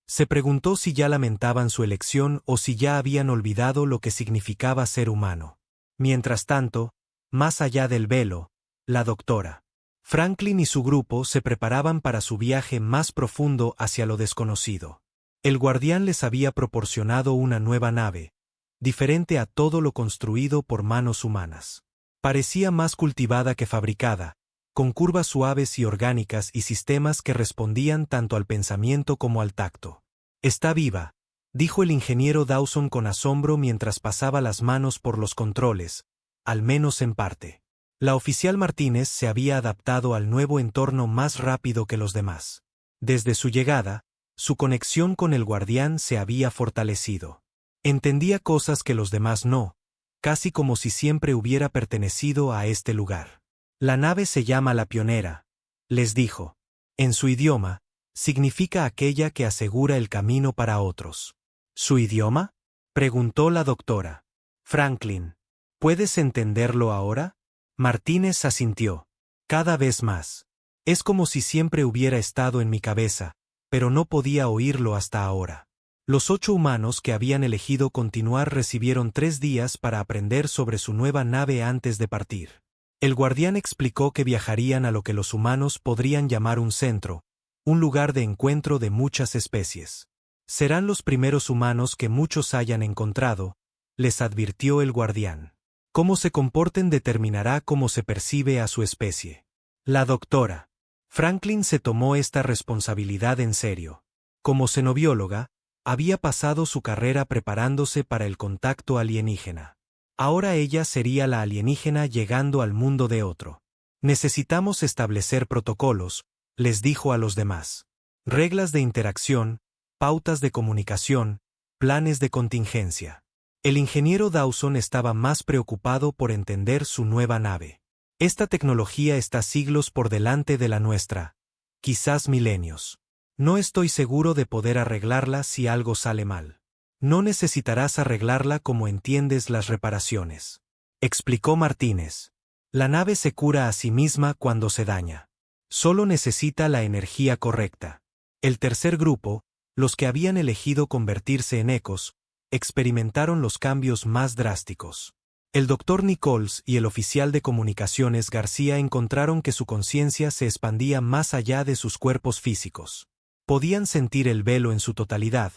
Se preguntó si ya lamentaban su elección o si ya habían olvidado lo que significaba ser humano. Mientras tanto, más allá del velo, la doctora Franklin y su grupo se preparaban para su viaje más profundo hacia lo desconocido. El guardián les había proporcionado una nueva nave, diferente a todo lo construido por manos humanas. Parecía más cultivada que fabricada, con curvas suaves y orgánicas y sistemas que respondían tanto al pensamiento como al tacto. Está viva, dijo el ingeniero Dawson con asombro mientras pasaba las manos por los controles, al menos en parte. La oficial Martínez se había adaptado al nuevo entorno más rápido que los demás. Desde su llegada, su conexión con el guardián se había fortalecido. Entendía cosas que los demás no, casi como si siempre hubiera pertenecido a este lugar. La nave se llama La Pionera, les dijo. En su idioma, significa aquella que asegura el camino para otros. ¿Su idioma?, preguntó la doctora Franklin. ¿Puedes entenderlo ahora? Martínez asintió. Cada vez más. Es como si siempre hubiera estado en mi cabeza, pero no podía oírlo hasta ahora. Los 8 humanos que habían elegido continuar recibieron 3 días para aprender sobre su nueva nave antes de partir. El guardián explicó que viajarían a lo que los humanos podrían llamar un centro, un lugar de encuentro de muchas especies. Serán los primeros humanos que muchos hayan encontrado, les advirtió el guardián. Cómo se comporten determinará cómo se percibe a su especie. La doctora Franklin se tomó esta responsabilidad en serio. Como xenobióloga, había pasado su carrera preparándose para el contacto alienígena. Ahora ella sería la alienígena llegando al mundo de otro. Necesitamos establecer protocolos, les dijo a los demás. Reglas de interacción, pautas de comunicación, planes de contingencia. El ingeniero Dawson estaba más preocupado por entender su nueva nave. Esta tecnología está siglos por delante de la nuestra, quizás milenios. No estoy seguro de poder arreglarla si algo sale mal. No necesitarás arreglarla como entiendes las reparaciones, explicó Martínez. La nave se cura a sí misma cuando se daña. Solo necesita la energía correcta. El tercer grupo, los que habían elegido convertirse en ecos, experimentaron los cambios más drásticos. El Dr. Nichols y el oficial de comunicaciones García encontraron que su conciencia se expandía más allá de sus cuerpos físicos. Podían sentir el velo en su totalidad,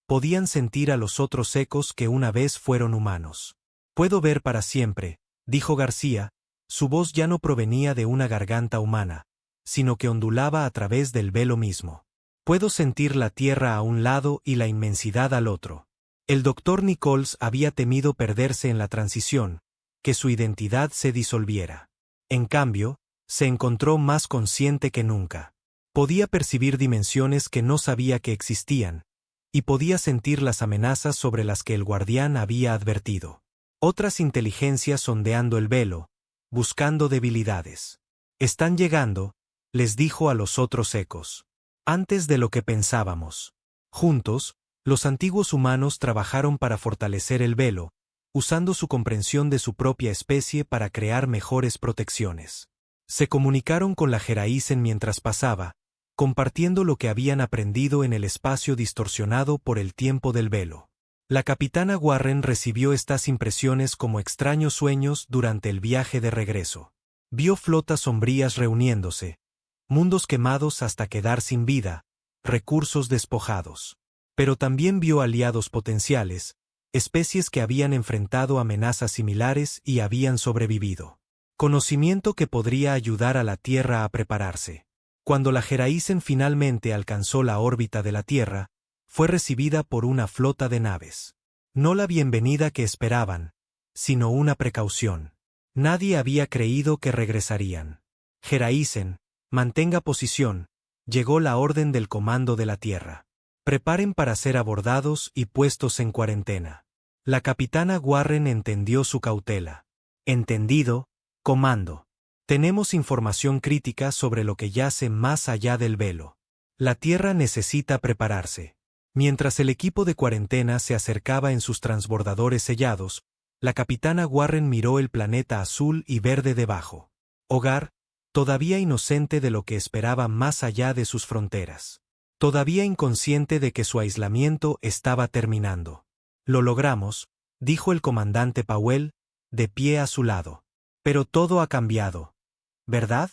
Podían sentir a los otros ecos que una vez fueron humanos. «Puedo ver para siempre», dijo García, su voz ya no provenía de una garganta humana, sino que ondulaba a través del velo mismo. «Puedo sentir la tierra a un lado y la inmensidad al otro». El doctor Nichols había temido perderse en la transición, que su identidad se disolviera. En cambio, se encontró más consciente que nunca. Podía percibir dimensiones que no sabía que existían, y podía sentir las amenazas sobre las que el guardián había advertido. Otras inteligencias sondeando el velo, buscando debilidades. «Están llegando», les dijo a los otros ecos. «Antes de lo que pensábamos». Juntos, los antiguos humanos trabajaron para fortalecer el velo, usando su comprensión de su propia especie para crear mejores protecciones. Se comunicaron con la Jeraísen mientras pasaba, compartiendo lo que habían aprendido en el espacio distorsionado por el tiempo del velo. La capitana Warren recibió estas impresiones como extraños sueños durante el viaje de regreso. Vio flotas sombrías reuniéndose, mundos quemados hasta quedar sin vida, recursos despojados. Pero también vio aliados potenciales, especies que habían enfrentado amenazas similares y habían sobrevivido. Conocimiento que podría ayudar a la Tierra a prepararse. Cuando la Jeraísen finalmente alcanzó la órbita de la Tierra, fue recibida por una flota de naves. No la bienvenida que esperaban, sino una precaución. Nadie había creído que regresarían. «Jeraísen, mantenga posición», llegó la orden del Comando de la Tierra. «Preparen para ser abordados y puestos en cuarentena». La capitana Warren entendió su cautela. «Entendido, comando. Tenemos información crítica sobre lo que yace más allá del velo. La Tierra necesita prepararse». Mientras el equipo de cuarentena se acercaba en sus transbordadores sellados, la capitana Warren miró el planeta azul y verde debajo. Hogar, todavía inocente de lo que esperaba más allá de sus fronteras. Todavía inconsciente de que su aislamiento estaba terminando. «Lo logramos», dijo el comandante Powell, de pie a su lado. «Pero todo ha cambiado. ¿Verdad?».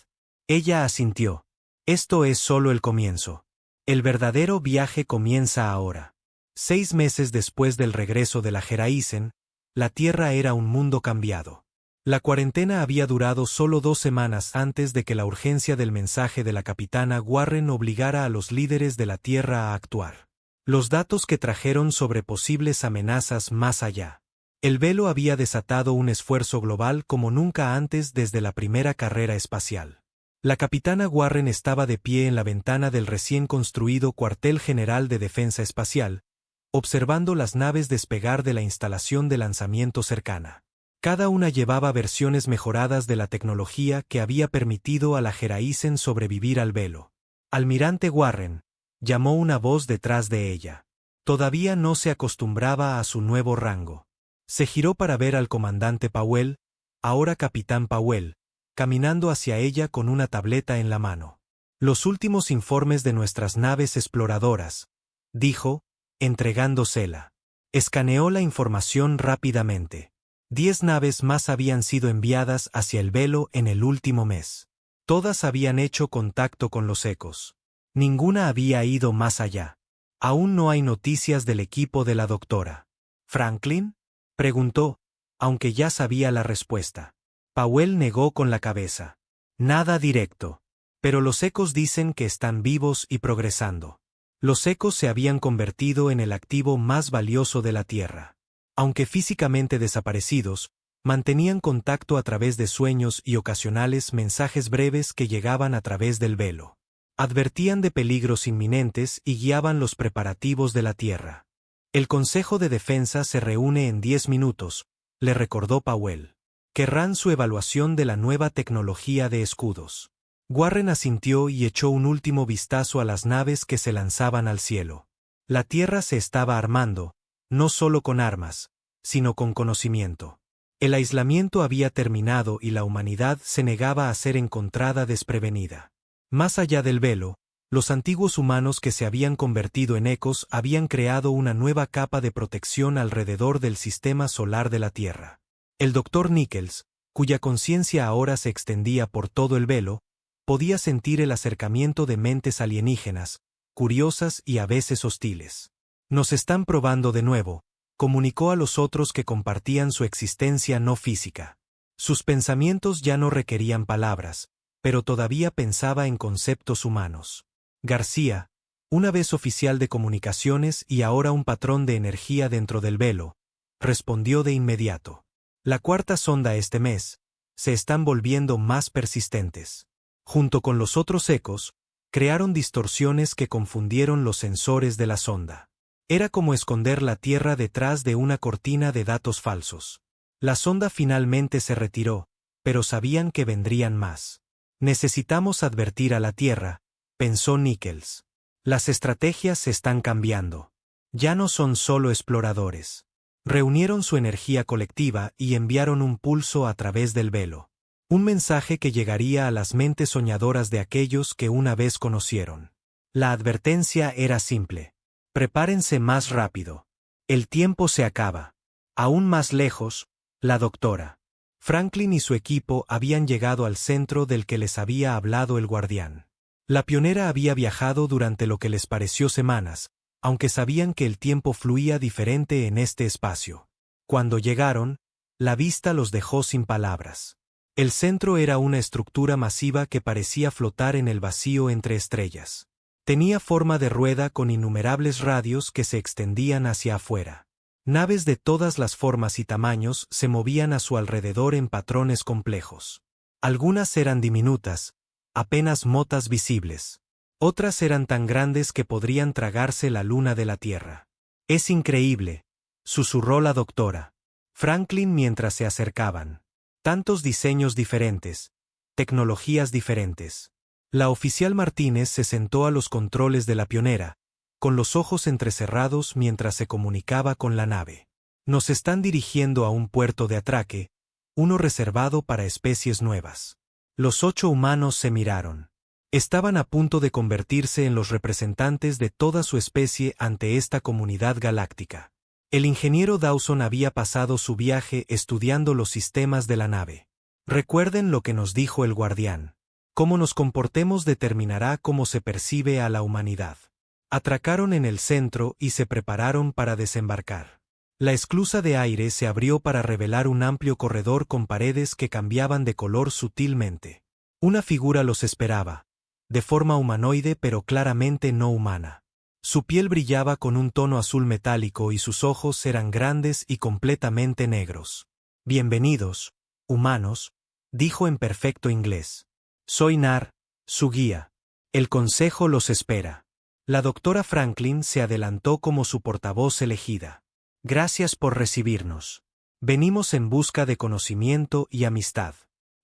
Ella asintió. «Esto es solo el comienzo. El verdadero viaje comienza ahora». 6 meses después del regreso de la Jeraísen, la Tierra era un mundo cambiado. La cuarentena había durado solo 2 semanas antes de que la urgencia del mensaje de la capitana Warren obligara a los líderes de la Tierra a actuar. Los datos que trajeron sobre posibles amenazas más allá. El velo había desatado un esfuerzo global como nunca antes desde la primera carrera espacial. La capitana Warren estaba de pie en la ventana del recién construido Cuartel General de Defensa Espacial, observando las naves despegar de la instalación de lanzamiento cercana. Cada una llevaba versiones mejoradas de la tecnología que había permitido a la Jeraísen sobrevivir al velo. «Almirante Warren», llamó una voz detrás de ella. Todavía no se acostumbraba a su nuevo rango. Se giró para ver al comandante Powell, ahora capitán Powell, caminando hacia ella con una tableta en la mano. «Los últimos informes de nuestras naves exploradoras», dijo, entregándosela. Escaneó la información rápidamente. 10 naves más habían sido enviadas hacia el velo en el último mes. Todas habían hecho contacto con los ecos. Ninguna había ido más allá. Aún no hay noticias del equipo de la doctora. «¿Franklin?», preguntó, aunque ya sabía la respuesta. Powell negó con la cabeza. «Nada directo. Pero los ecos dicen que están vivos y progresando». Los ecos se habían convertido en el activo más valioso de la Tierra. Aunque físicamente desaparecidos, mantenían contacto a través de sueños y ocasionales mensajes breves que llegaban a través del velo. Advertían de peligros inminentes y guiaban los preparativos de la Tierra. «El Consejo de Defensa se reúne en 10 minutos», le recordó Powell. «Querrán su evaluación de la nueva tecnología de escudos». Warren asintió y echó un último vistazo a las naves que se lanzaban al cielo. La Tierra se estaba armando, no solo con armas, sino con conocimiento. El aislamiento había terminado y la humanidad se negaba a ser encontrada desprevenida. Más allá del velo, los antiguos humanos que se habían convertido en ecos habían creado una nueva capa de protección alrededor del sistema solar de la Tierra. El Dr. Nichols, cuya conciencia ahora se extendía por todo el velo, podía sentir el acercamiento de mentes alienígenas, curiosas y a veces hostiles. Nos están probando de nuevo, comunicó a los otros que compartían su existencia no física. Sus pensamientos ya no requerían palabras, pero todavía pensaba en conceptos humanos. García, una vez oficial de comunicaciones y ahora un patrón de energía dentro del velo, respondió de inmediato. La cuarta sonda este mes, se están volviendo más persistentes. Junto con los otros ecos, crearon distorsiones que confundieron los sensores de la sonda. Era como esconder la Tierra detrás de una cortina de datos falsos. La sonda finalmente se retiró, pero sabían que vendrían más. Necesitamos advertir a la Tierra, pensó Nichols. Las estrategias se están cambiando. Ya no son solo exploradores. Reunieron su energía colectiva y enviaron un pulso a través del velo. Un mensaje que llegaría a las mentes soñadoras de aquellos que una vez conocieron. La advertencia era simple. Prepárense más rápido. El tiempo se acaba. Aún más lejos, la doctora Franklin y su equipo habían llegado al centro del que les había hablado el guardián. La pionera había viajado durante lo que les pareció semanas, aunque sabían que el tiempo fluía diferente en este espacio. Cuando llegaron, la vista los dejó sin palabras. El centro era una estructura masiva que parecía flotar en el vacío entre estrellas. Tenía forma de rueda con innumerables radios que se extendían hacia afuera. Naves de todas las formas y tamaños se movían a su alrededor en patrones complejos. Algunas eran diminutas, apenas motas visibles. Otras eran tan grandes que podrían tragarse la luna de la Tierra. «Es increíble», susurró la doctora Franklin mientras se acercaban. Tantos diseños diferentes, tecnologías diferentes. La oficial Martínez se sentó a los controles de la pionera, con los ojos entrecerrados mientras se comunicaba con la nave. Nos están dirigiendo a un puerto de atraque, uno reservado para especies nuevas. Los 8 humanos se miraron. Estaban a punto de convertirse en los representantes de toda su especie ante esta comunidad galáctica. El ingeniero Dawson había pasado su viaje estudiando los sistemas de la nave. Recuerden lo que nos dijo el guardián. Cómo nos comportemos determinará cómo se percibe a la humanidad. Atracaron en el centro y se prepararon para desembarcar. La esclusa de aire se abrió para revelar un amplio corredor con paredes que cambiaban de color sutilmente. Una figura los esperaba, de forma humanoide pero claramente no humana. Su piel brillaba con un tono azul metálico y sus ojos eran grandes y completamente negros. «Bienvenidos, humanos», dijo en perfecto inglés. «Soy Nar, su guía. El consejo los espera». La doctora Franklin se adelantó como su portavoz elegida. «Gracias por recibirnos. Venimos en busca de conocimiento y amistad».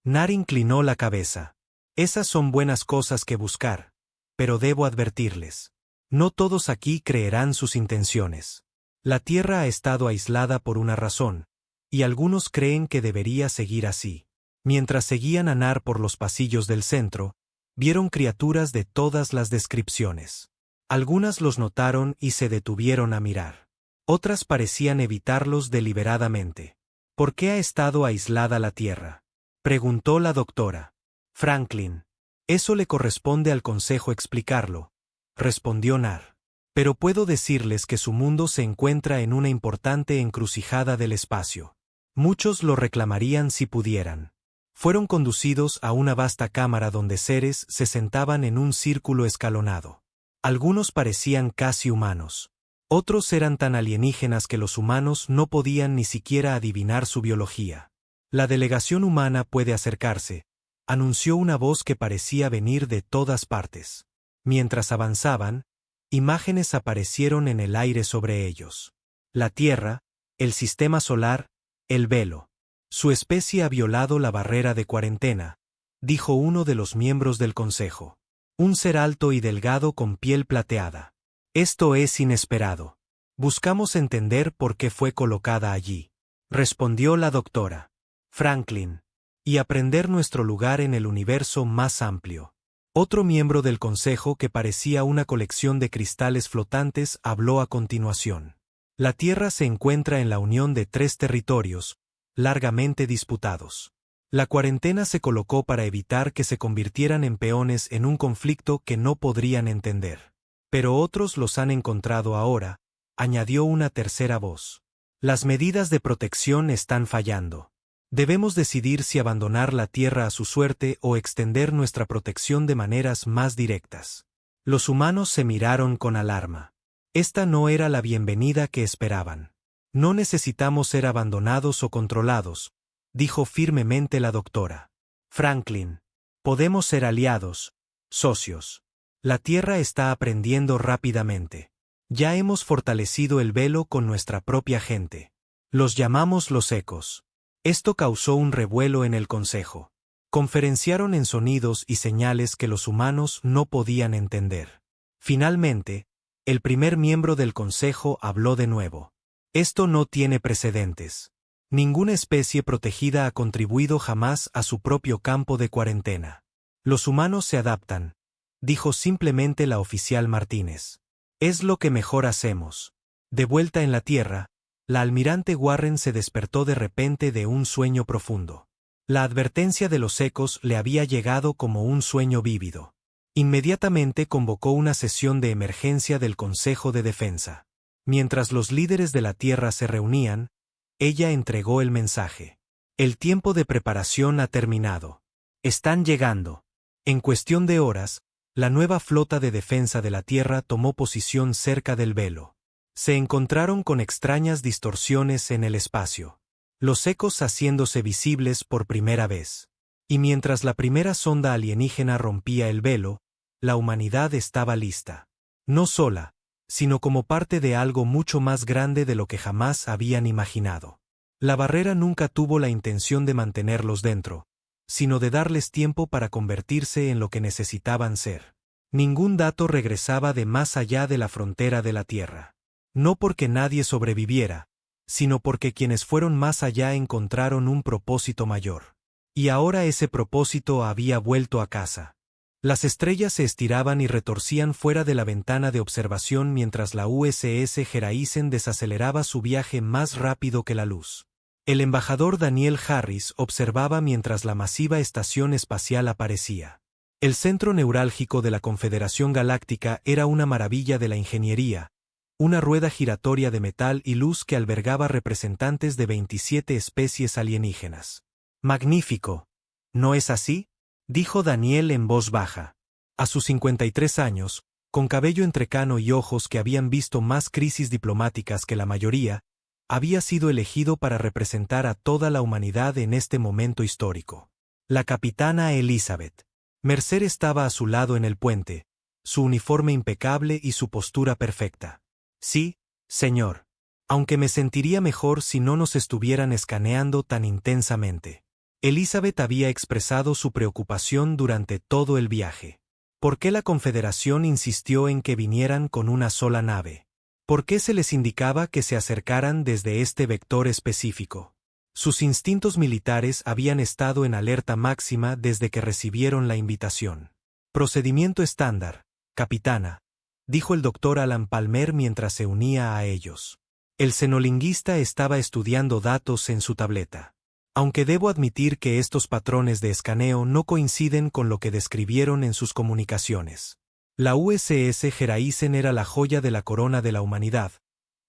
Nar inclinó la cabeza. «Esas son buenas cosas que buscar, pero debo advertirles. No todos aquí creerán sus intenciones. La Tierra ha estado aislada por una razón, y algunos creen que debería seguir así». Mientras seguían a Nar por los pasillos del centro, vieron criaturas de todas las descripciones. Algunas los notaron y se detuvieron a mirar. Otras parecían evitarlos deliberadamente. «¿Por qué ha estado aislada la Tierra?», preguntó la doctora Franklin. «Eso le corresponde al Consejo explicarlo», respondió Nar. «Pero puedo decirles que su mundo se encuentra en una importante encrucijada del espacio. Muchos lo reclamarían si pudieran». Fueron conducidos a una vasta cámara donde seres se sentaban en un círculo escalonado. Algunos parecían casi humanos. Otros eran tan alienígenas que los humanos no podían ni siquiera adivinar su biología. «La delegación humana puede acercarse», anunció una voz que parecía venir de todas partes. Mientras avanzaban, imágenes aparecieron en el aire sobre ellos. La Tierra, el sistema solar, el velo. «Su especie ha violado la barrera de cuarentena», dijo uno de los miembros del consejo. «Un ser alto y delgado con piel plateada. Esto es inesperado. Buscamos entender por qué fue colocada allí», respondió la doctora Franklin, «y aprender nuestro lugar en el universo más amplio». Otro miembro del consejo que parecía una colección de cristales flotantes habló a continuación. «La Tierra se encuentra en la unión de 3 territorios, largamente disputados. La cuarentena se colocó para evitar que se convirtieran en peones en un conflicto que no podrían entender. Pero otros los han encontrado ahora, añadió una tercera voz. Las medidas de protección están fallando. Debemos decidir si abandonar la Tierra a su suerte o extender nuestra protección de maneras más directas. Los humanos se miraron con alarma. Esta no era la bienvenida que esperaban. No necesitamos ser abandonados o controlados, dijo firmemente la doctora. Franklin, podemos ser aliados, socios. La Tierra está aprendiendo rápidamente. Ya hemos fortalecido el velo con nuestra propia gente. Los llamamos los ecos. Esto causó un revuelo en el consejo. Conferenciaron en sonidos y señales que los humanos no podían entender. Finalmente, el primer miembro del consejo habló de nuevo. Esto no tiene precedentes. Ninguna especie protegida ha contribuido jamás a su propio campo de cuarentena. Los humanos se adaptan, dijo simplemente la oficial Martínez. Es lo que mejor hacemos. De vuelta en la Tierra, la almirante Warren se despertó de repente de un sueño profundo. La advertencia de los ecos le había llegado como un sueño vívido. Inmediatamente convocó una sesión de emergencia del Consejo de Defensa. Mientras los líderes de la Tierra se reunían, ella entregó el mensaje. El tiempo de preparación ha terminado. Están llegando. En cuestión de horas, la nueva flota de defensa de la Tierra tomó posición cerca del velo. Se encontraron con extrañas distorsiones en el espacio. Los ecos haciéndose visibles por primera vez. Y mientras la primera sonda alienígena rompía el velo, la humanidad estaba lista. No sola, sino como parte de algo mucho más grande de lo que jamás habían imaginado. La barrera nunca tuvo la intención de mantenerlos dentro, sino de darles tiempo para convertirse en lo que necesitaban ser. Ningún dato regresaba de más allá de la frontera de la Tierra. No porque nadie sobreviviera, sino porque quienes fueron más allá encontraron un propósito mayor. Y ahora ese propósito había vuelto a casa. Las estrellas se estiraban y retorcían fuera de la ventana de observación mientras la USS Gereisen desaceleraba su viaje más rápido que la luz. El embajador Daniel Harris observaba mientras la masiva estación espacial aparecía. El centro neurálgico de la Confederación Galáctica era una maravilla de la ingeniería, una rueda giratoria de metal y luz que albergaba representantes de 27 especies alienígenas. Magnífico, ¿no es así?, dijo Daniel en voz baja. A sus 53 años, con cabello entrecano y ojos que habían visto más crisis diplomáticas que la mayoría, había sido elegido para representar a toda la humanidad en este momento histórico. La capitana Elizabeth. Mercer estaba a su lado en el puente, su uniforme impecable y su postura perfecta. Sí, señor. Aunque me sentiría mejor si no nos estuvieran escaneando tan intensamente. Elizabeth había expresado su preocupación durante todo el viaje. ¿Por qué la Confederación insistió en que vinieran con una sola nave? ¿Por qué se les indicaba que se acercaran desde este vector específico? Sus instintos militares habían estado en alerta máxima desde que recibieron la invitación. Procedimiento estándar, capitana, dijo el doctor Alan Palmer mientras se unía a ellos. El xenolingüista estaba estudiando datos en su tableta. Aunque debo admitir que estos patrones de escaneo no coinciden con lo que describieron en sus comunicaciones. La USS Gereisen era la joya de la corona de la humanidad,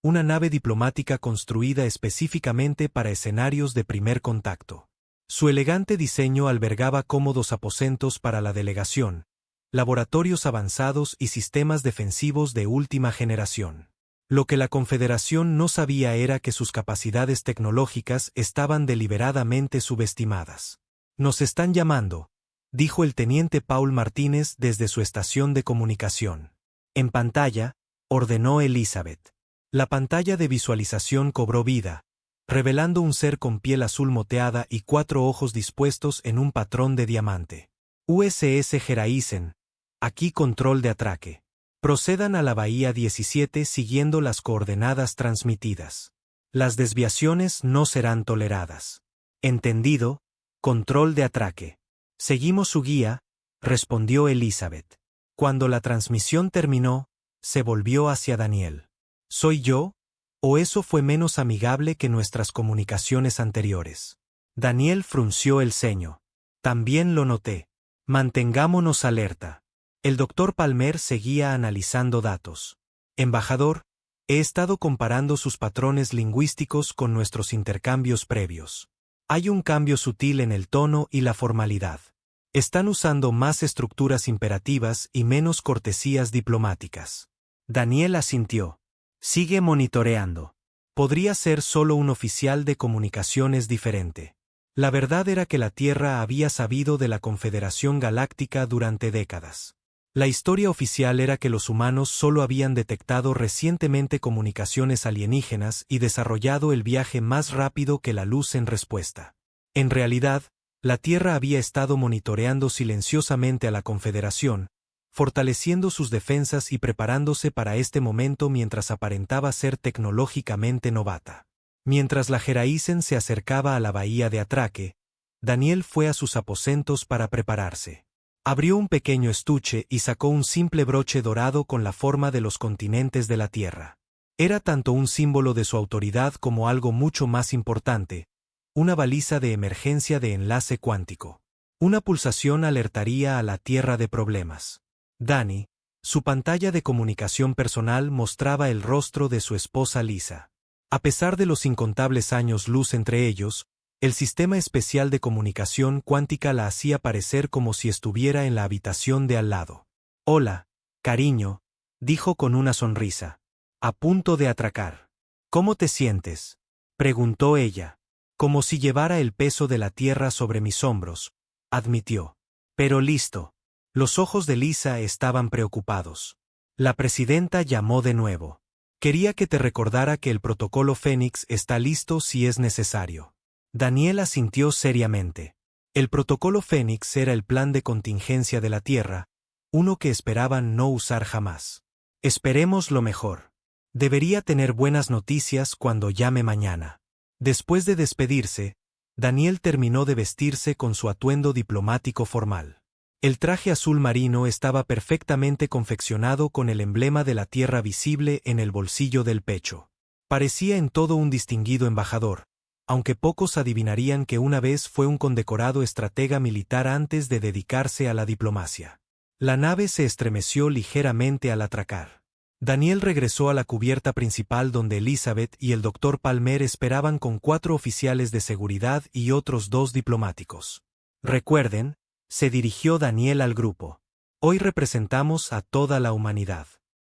una nave diplomática construida específicamente para escenarios de primer contacto. Su elegante diseño albergaba cómodos aposentos para la delegación, laboratorios avanzados y sistemas defensivos de última generación. Lo que la Confederación no sabía era que sus capacidades tecnológicas estaban deliberadamente subestimadas. Nos están llamando, dijo el teniente Paul Martínez desde su estación de comunicación. En pantalla, ordenó Elizabeth. La pantalla de visualización cobró vida, revelando un ser con piel azul moteada y 4 ojos dispuestos en un patrón de diamante. USS Gereisen. Aquí control de atraque. Procedan a la Bahía 17 siguiendo las coordenadas transmitidas. Las desviaciones no serán toleradas. Entendido, control de atraque. Seguimos su guía, respondió Elizabeth. Cuando la transmisión terminó, se volvió hacia Daniel. ¿Soy yo? ¿O eso fue menos amigable que nuestras comunicaciones anteriores? Daniel frunció el ceño. También lo noté. Mantengámonos alerta. El doctor Palmer seguía analizando datos. Embajador, He estado comparando sus patrones lingüísticos con nuestros intercambios previos. Hay un cambio sutil en el tono y la formalidad. Están usando más estructuras imperativas y menos cortesías diplomáticas. Daniel asintió. Sigue monitoreando. Podría ser solo un oficial de comunicaciones diferente. La verdad era que la Tierra había sabido de la Confederación Galáctica durante décadas. La historia oficial era que los humanos solo habían detectado recientemente comunicaciones alienígenas y desarrollado el viaje más rápido que la luz en respuesta. En realidad, la Tierra había estado monitoreando silenciosamente a la Confederación, fortaleciendo sus defensas y preparándose para este momento mientras aparentaba ser tecnológicamente novata. Mientras la Geraisen se acercaba a la bahía de Atraque, Daniel fue a sus aposentos para prepararse. Abrió un pequeño estuche y sacó un simple broche dorado con la forma de los continentes de la Tierra. Era tanto un símbolo de su autoridad como algo mucho más importante, una baliza de emergencia de enlace cuántico. Una pulsación alertaría a la Tierra de problemas. Danny, su pantalla de comunicación personal mostraba el rostro de su esposa Lisa. A pesar de los incontables años luz entre ellos, el sistema especial de comunicación cuántica la hacía parecer como si estuviera en la habitación de al lado. «Hola, cariño», dijo con una sonrisa. «A punto de atracar». «¿Cómo te sientes?», preguntó ella. «Como si llevara el peso de la Tierra sobre mis hombros», admitió. «Pero listo». Los ojos de Lisa estaban preocupados. La presidenta llamó de nuevo. «Quería que te recordara que el protocolo Fénix está listo si es necesario». Daniel asintió seriamente. El protocolo Fénix era el plan de contingencia de la Tierra, uno que esperaban no usar jamás. «Esperemos lo mejor. Debería tener buenas noticias cuando llame mañana». Después de despedirse, Daniel terminó de vestirse con su atuendo diplomático formal. El traje azul marino estaba perfectamente confeccionado con el emblema de la Tierra visible en el bolsillo del pecho. Parecía en todo un distinguido embajador, aunque pocos adivinarían que una vez fue un condecorado estratega militar antes de dedicarse a la diplomacia. La nave se estremeció ligeramente al atracar. Daniel regresó a la cubierta principal donde Elizabeth y el Dr. Palmer esperaban con 4 oficiales de seguridad y otros 2 diplomáticos. «Recuerden», se dirigió Daniel al grupo. «Hoy representamos a toda la humanidad.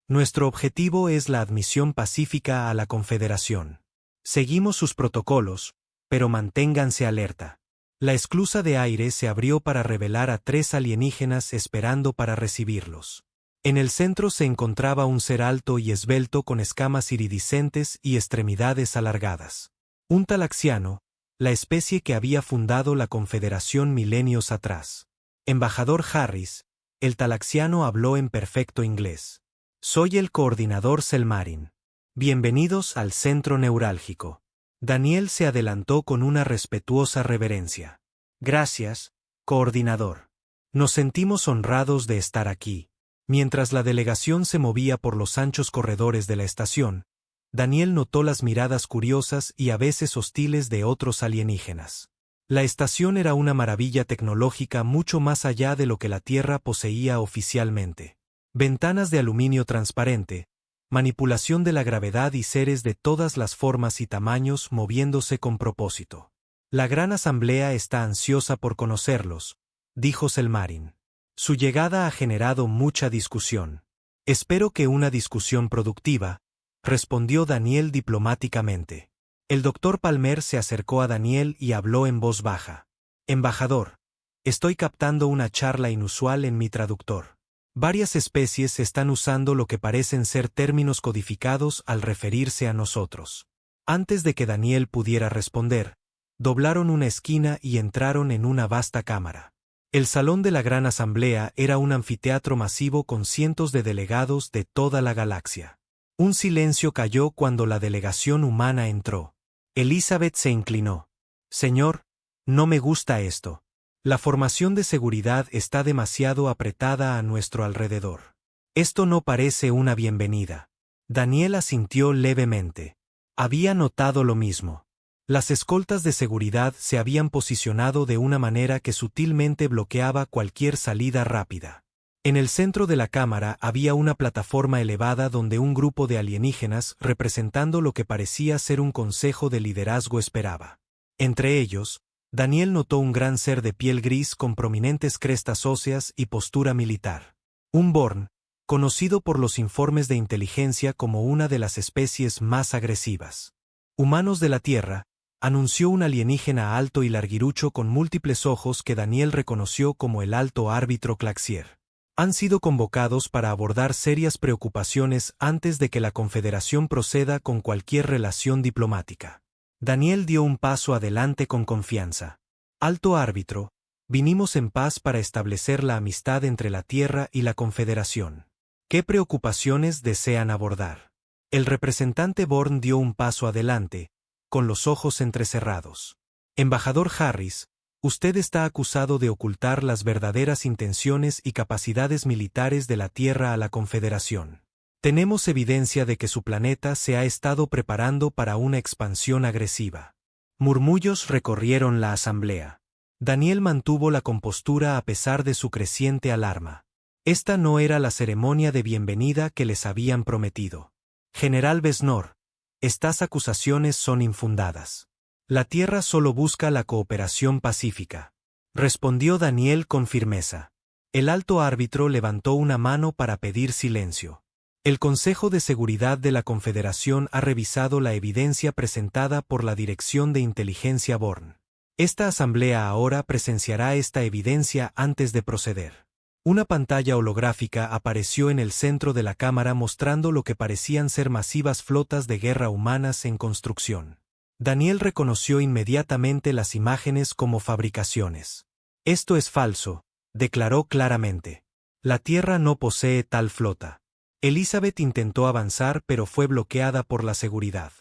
Nuestro objetivo es la admisión pacífica a la Confederación. Seguimos sus protocolos, pero manténganse alerta». La esclusa de aire se abrió para revelar a 3 alienígenas esperando para recibirlos. En el centro se encontraba un ser alto y esbelto con escamas iridiscentes y extremidades alargadas. Un talaxiano, la especie que había fundado la Confederación milenios atrás. «Embajador Harris», el talaxiano habló en perfecto inglés. «Soy el coordinador Selmarin. Bienvenidos al centro neurálgico». Daniel se adelantó con una respetuosa reverencia. «Gracias, coordinador. Nos sentimos honrados de estar aquí». Mientras la delegación se movía por los anchos corredores de la estación, Daniel notó las miradas curiosas y a veces hostiles de otros alienígenas. La estación era una maravilla tecnológica mucho más allá de lo que la Tierra poseía oficialmente. Ventanas de aluminio transparente, manipulación de la gravedad y seres de todas las formas y tamaños moviéndose con propósito. «La Gran Asamblea está ansiosa por conocerlos», dijo Selmarin. «Su llegada ha generado mucha discusión. Espero que una discusión productiva», respondió Daniel diplomáticamente. El Dr. Palmer se acercó a Daniel y habló en voz baja. «Embajador, estoy captando una charla inusual en mi traductor. Varias especies están usando lo que parecen ser términos codificados al referirse a nosotros». Antes de que Daniel pudiera responder, doblaron una esquina y entraron en una vasta cámara. El salón de la Gran Asamblea era un anfiteatro masivo con cientos de delegados de toda la galaxia. Un silencio cayó cuando la delegación humana entró. Elizabeth se inclinó. «Señor, no me gusta esto. La formación de seguridad está demasiado apretada a nuestro alrededor. Esto no parece una bienvenida». Daniel asintió levemente. Había notado lo mismo. Las escoltas de seguridad se habían posicionado de una manera que sutilmente bloqueaba cualquier salida rápida. En el centro de la cámara había una plataforma elevada donde un grupo de alienígenas, representando lo que parecía ser un consejo de liderazgo, esperaba. Entre ellos, Daniel notó un gran ser de piel gris con prominentes crestas óseas y postura militar. Un Born, conocido por los informes de inteligencia como una de las especies más agresivas. Humanos de la Tierra, anunció un alienígena alto y larguirucho con múltiples ojos que Daniel reconoció como el alto árbitro Claxier. Han sido convocados para abordar serias preocupaciones antes de que la Confederación proceda con cualquier relación diplomática. Daniel dio un paso adelante con confianza. Alto árbitro, vinimos en paz para establecer la amistad entre la Tierra y la Confederación. ¿Qué preocupaciones desean abordar? El representante Born dio un paso adelante, con los ojos entrecerrados. Embajador Harris, usted está acusado de ocultar las verdaderas intenciones y capacidades militares de la Tierra a la Confederación. Tenemos evidencia de que su planeta se ha estado preparando para una expansión agresiva. Murmullos recorrieron la asamblea. Daniel mantuvo la compostura a pesar de su creciente alarma. Esta no era la ceremonia de bienvenida que les habían prometido. General Vesnor, estas acusaciones son infundadas. La Tierra solo busca la cooperación pacífica, respondió Daniel con firmeza. El alto árbitro levantó una mano para pedir silencio. El Consejo de Seguridad de la Confederación ha revisado la evidencia presentada por la Dirección de Inteligencia Born. Esta asamblea ahora presenciará esta evidencia antes de proceder. Una pantalla holográfica apareció en el centro de la cámara mostrando lo que parecían ser masivas flotas de guerra humanas en construcción. Daniel reconoció inmediatamente las imágenes como fabricaciones. Esto es falso, declaró claramente. La Tierra no posee tal flota. Elizabeth intentó avanzar pero fue bloqueada por la seguridad.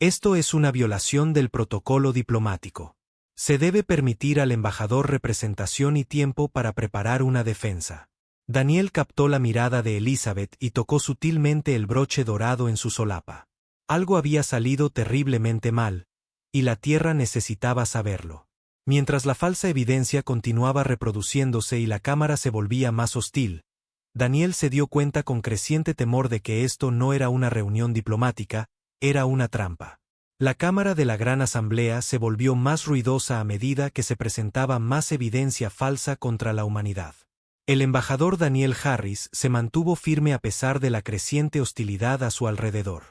Esto es una violación del protocolo diplomático. Se debe permitir al embajador representación y tiempo para preparar una defensa. Daniel captó la mirada de Elizabeth y tocó sutilmente el broche dorado en su solapa. Algo había salido terriblemente mal, y la Tierra necesitaba saberlo. Mientras la falsa evidencia continuaba reproduciéndose y la cámara se volvía más hostil, Daniel se dio cuenta con creciente temor de que esto no era una reunión diplomática, era una trampa. La cámara de la Gran Asamblea se volvió más ruidosa a medida que se presentaba más evidencia falsa contra la humanidad. El embajador Daniel Harris se mantuvo firme a pesar de la creciente hostilidad a su alrededor.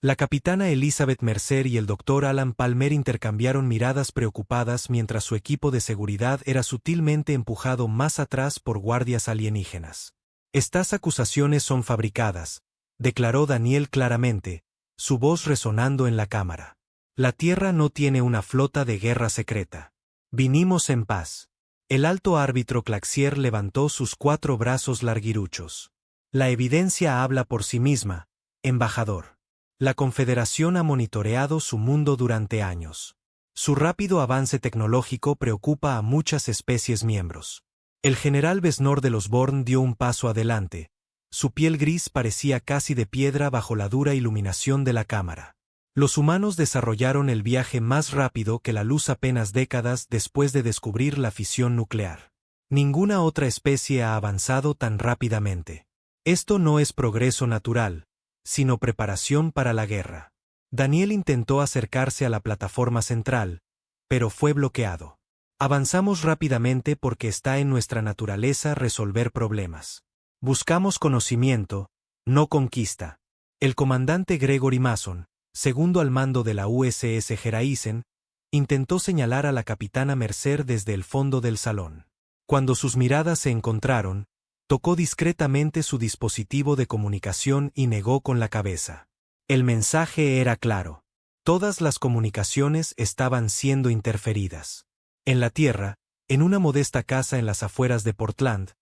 La capitana Elizabeth Mercer y el doctor Alan Palmer intercambiaron miradas preocupadas mientras su equipo de seguridad era sutilmente empujado más atrás por guardias alienígenas. Estas acusaciones son fabricadas, declaró Daniel claramente, su voz resonando en la cámara. La Tierra no tiene una flota de guerra secreta. Vinimos en paz. El alto árbitro Claxier levantó sus 4 brazos larguiruchos. La evidencia habla por sí misma, embajador. La Confederación ha monitoreado su mundo durante años. Su rápido avance tecnológico preocupa a muchas especies miembros. El general Vesnor de los Born dio un paso adelante. Su piel gris parecía casi de piedra bajo la dura iluminación de la cámara. Los humanos desarrollaron el viaje más rápido que la luz apenas décadas después de descubrir la fisión nuclear. Ninguna otra especie ha avanzado tan rápidamente. Esto no es progreso natural, sino preparación para la guerra. Daniel intentó acercarse a la plataforma central, pero fue bloqueado. Avanzamos rápidamente porque está en nuestra naturaleza resolver problemas. Buscamos conocimiento, no conquista. El comandante Gregory Mason, segundo al mando de la USS Gereisen, intentó señalar a la capitana Mercer desde el fondo del salón. Cuando sus miradas se encontraron, tocó discretamente su dispositivo de comunicación y negó con la cabeza. El mensaje era claro. Todas las comunicaciones estaban siendo interferidas. En la Tierra, en una modesta casa en las afueras de Portland,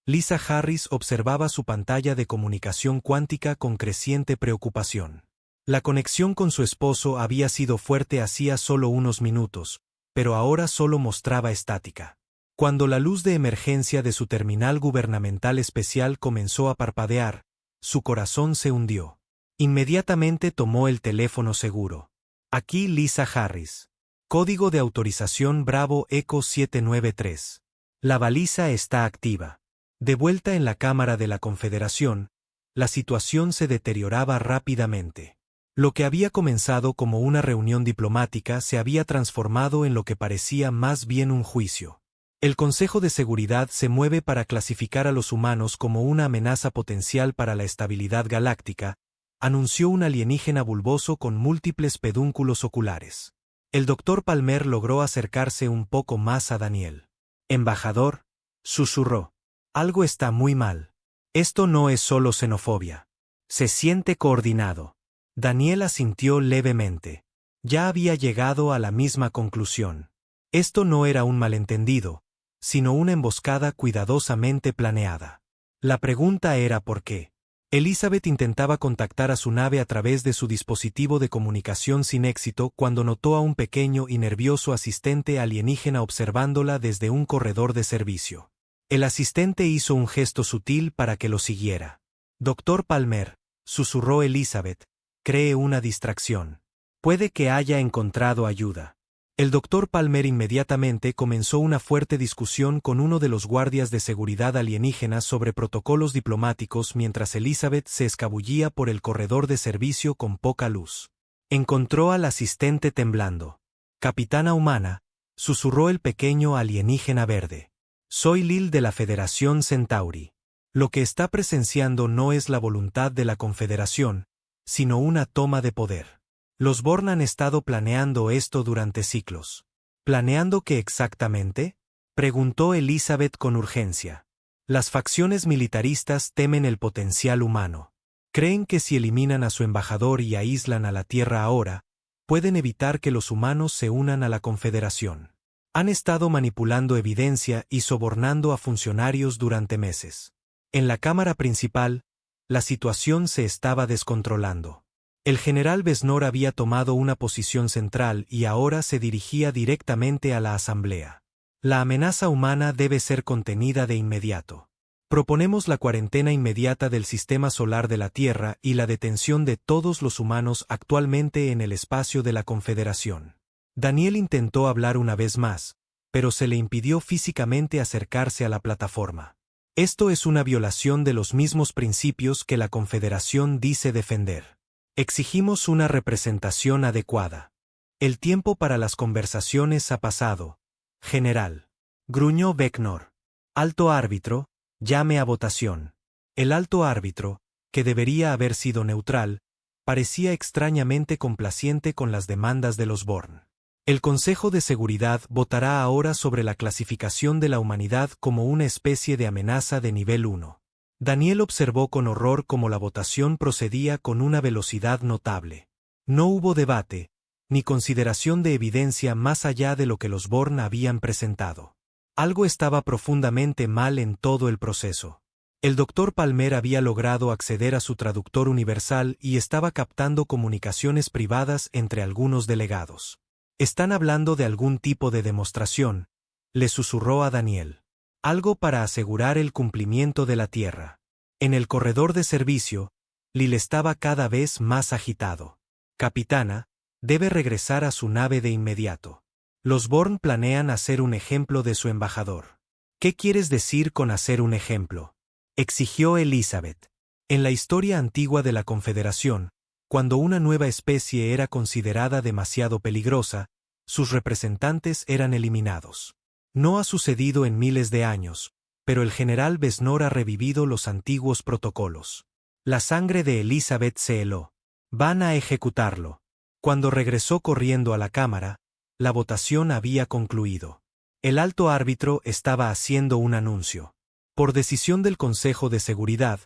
Lisa Harris observaba su pantalla de comunicación cuántica con creciente preocupación. La conexión con su esposo había sido fuerte hacía solo unos minutos, pero ahora solo mostraba estática. Cuando la luz de emergencia de su terminal gubernamental especial comenzó a parpadear, su corazón se hundió. Inmediatamente tomó el teléfono seguro. Aquí Lisa Harris. Código de autorización Bravo Eco 793. La baliza está activa. De vuelta en la Cámara de la Confederación, la situación se deterioraba rápidamente. Lo que había comenzado como una reunión diplomática se había transformado en lo que parecía más bien un juicio. El Consejo de Seguridad se mueve para clasificar a los humanos como una amenaza potencial para la estabilidad galáctica, anunció un alienígena bulboso con múltiples pedúnculos oculares. El Dr. Palmer logró acercarse un poco más a Daniel. «Embajador», susurró, «algo está muy mal. Esto no es solo xenofobia. Se siente coordinado». Daniel asintió levemente. Ya había llegado a la misma conclusión. Esto no era un malentendido, sino una emboscada cuidadosamente planeada. La pregunta era por qué. Elizabeth intentaba contactar a su nave a través de su dispositivo de comunicación sin éxito cuando notó a un pequeño y nervioso asistente alienígena observándola desde un corredor de servicio. El asistente hizo un gesto sutil para que lo siguiera. «Dr. Palmer», susurró Elizabeth, «cree una distracción. Puede que haya encontrado ayuda». El Dr. Palmer inmediatamente comenzó una fuerte discusión con uno de los guardias de seguridad alienígenas sobre protocolos diplomáticos mientras Elizabeth se escabullía por el corredor de servicio con poca luz. Encontró al asistente temblando. «Capitana humana», susurró el pequeño alienígena verde. «Soy Lil de la Federación Centauri. Lo que está presenciando no es la voluntad de la Confederación, sino una toma de poder. Los Born han estado planeando esto durante siglos». «¿Planeando qué exactamente?», preguntó Elizabeth con urgencia. «Las facciones militaristas temen el potencial humano. Creen que si eliminan a su embajador y aíslan a la Tierra ahora, pueden evitar que los humanos se unan a la Confederación. Han estado manipulando evidencia y sobornando a funcionarios durante meses. En la cámara principal, la situación se estaba descontrolando. El general Vesnor había tomado una posición central y ahora se dirigía directamente a la asamblea. La amenaza humana debe ser contenida de inmediato. Proponemos la cuarentena inmediata del sistema solar de la Tierra y la detención de todos los humanos actualmente en el espacio de la Confederación». Daniel intentó hablar una vez más, pero se le impidió físicamente acercarse a la plataforma. «Esto es una violación de los mismos principios que la Confederación dice defender. Exigimos una representación adecuada. El tiempo para las conversaciones ha pasado, general», gruñó Vecnor. «Alto árbitro, llame a votación». El alto árbitro, que debería haber sido neutral, parecía extrañamente complaciente con las demandas de los Born. «El Consejo de Seguridad votará ahora sobre la clasificación de la humanidad como una especie de amenaza de nivel 1. Daniel observó con horror cómo la votación procedía con una velocidad notable. No hubo debate, ni consideración de evidencia más allá de lo que los Born habían presentado. Algo estaba profundamente mal en todo el proceso. El Dr. Palmer había logrado acceder a su traductor universal y estaba captando comunicaciones privadas entre algunos delegados. «Están hablando de algún tipo de demostración», le susurró a Daniel. «Algo para asegurar el cumplimiento de la Tierra». En el corredor de servicio, Lil estaba cada vez más agitado. «Capitana, debe regresar a su nave de inmediato. Los Born planean hacer un ejemplo de su embajador». «¿Qué quieres decir con hacer un ejemplo?», exigió Elizabeth. En la historia antigua de la Confederación, cuando una nueva especie era considerada demasiado peligrosa, sus representantes eran eliminados. No ha sucedido en miles de años, pero el general Vesnor ha revivido los antiguos protocolos. La sangre de Elizabeth se heló. «Van a ejecutarlo». Cuando regresó corriendo a la cámara, la votación había concluido. El alto árbitro estaba haciendo un anuncio. Por decisión del Consejo de Seguridad,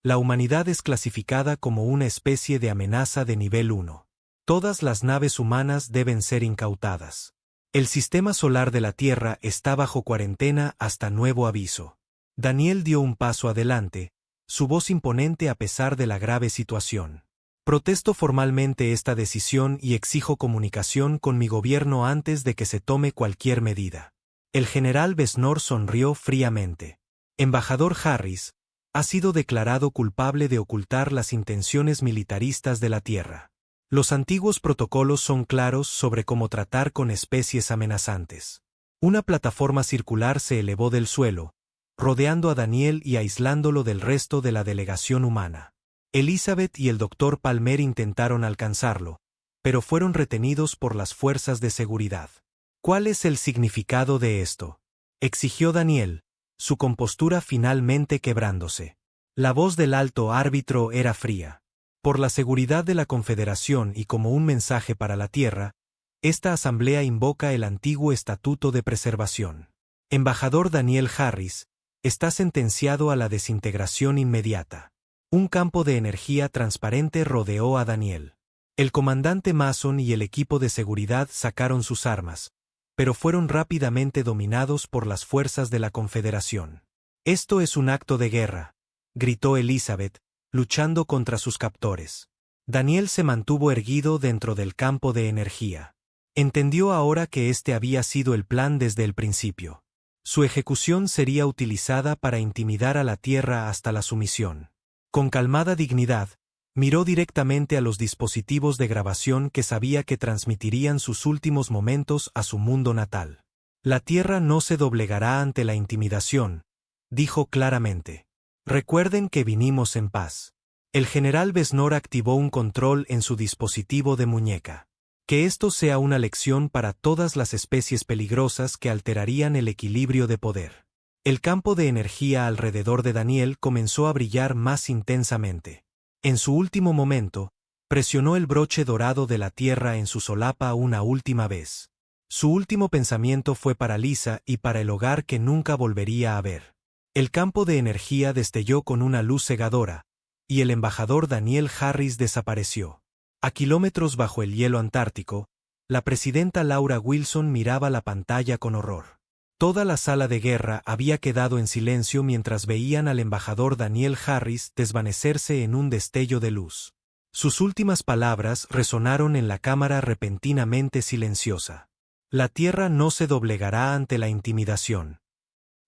la humanidad es clasificada como una especie de amenaza de nivel 1. Todas las naves humanas deben ser incautadas. El sistema solar de la Tierra está bajo cuarentena hasta nuevo aviso. Daniel dio un paso adelante, su voz imponente a pesar de la grave situación. «Protesto formalmente esta decisión y exijo comunicación con mi gobierno antes de que se tome cualquier medida». El general Vesnor sonrió fríamente. «Embajador Harris, ha sido declarado culpable de ocultar las intenciones militaristas de la Tierra. Los antiguos protocolos son claros sobre cómo tratar con especies amenazantes». Una plataforma circular se elevó del suelo, rodeando a Daniel y aislándolo del resto de la delegación humana. Elizabeth y el Dr. Palmer intentaron alcanzarlo, pero fueron retenidos por las fuerzas de seguridad. ¿Cuál es el significado de esto?, exigió Daniel, su compostura finalmente quebrándose. La voz del alto árbitro era fría. Por la seguridad de la Confederación y como un mensaje para la Tierra, esta asamblea invoca el antiguo Estatuto de Preservación. Embajador Daniel Harris, está sentenciado a la desintegración inmediata. Un campo de energía transparente rodeó a Daniel. El comandante Mason y el equipo de seguridad sacaron sus armas, pero fueron rápidamente dominados por las fuerzas de la Confederación. «Esto es un acto de guerra», gritó Elizabeth, luchando contra sus captores. Daniel se mantuvo erguido dentro del campo de energía. Entendió ahora que este había sido el plan desde el principio. Su ejecución sería utilizada para intimidar a la Tierra hasta la sumisión. Con calmada dignidad, miró directamente a los dispositivos de grabación que sabía que transmitirían sus últimos momentos a su mundo natal. «La Tierra no se doblegará ante la intimidación», dijo claramente. «Recuerden que vinimos en paz». El general Besnor activó un control en su dispositivo de muñeca. Que esto sea una lección para todas las especies peligrosas que alterarían el equilibrio de poder. El campo de energía alrededor de Daniel comenzó a brillar más intensamente. En su último momento, presionó el broche dorado de la Tierra en su solapa una última vez. Su último pensamiento fue para Lisa y para el hogar que nunca volvería a ver. El campo de energía destelló con una luz cegadora, y el embajador Daniel Harris desapareció. A kilómetros bajo el hielo antártico, la presidenta Laura Wilson miraba la pantalla con horror. Toda la sala de guerra había quedado en silencio mientras veían al embajador Daniel Harris desvanecerse en un destello de luz. Sus últimas palabras resonaron en la cámara repentinamente silenciosa. «La Tierra no se doblegará ante la intimidación».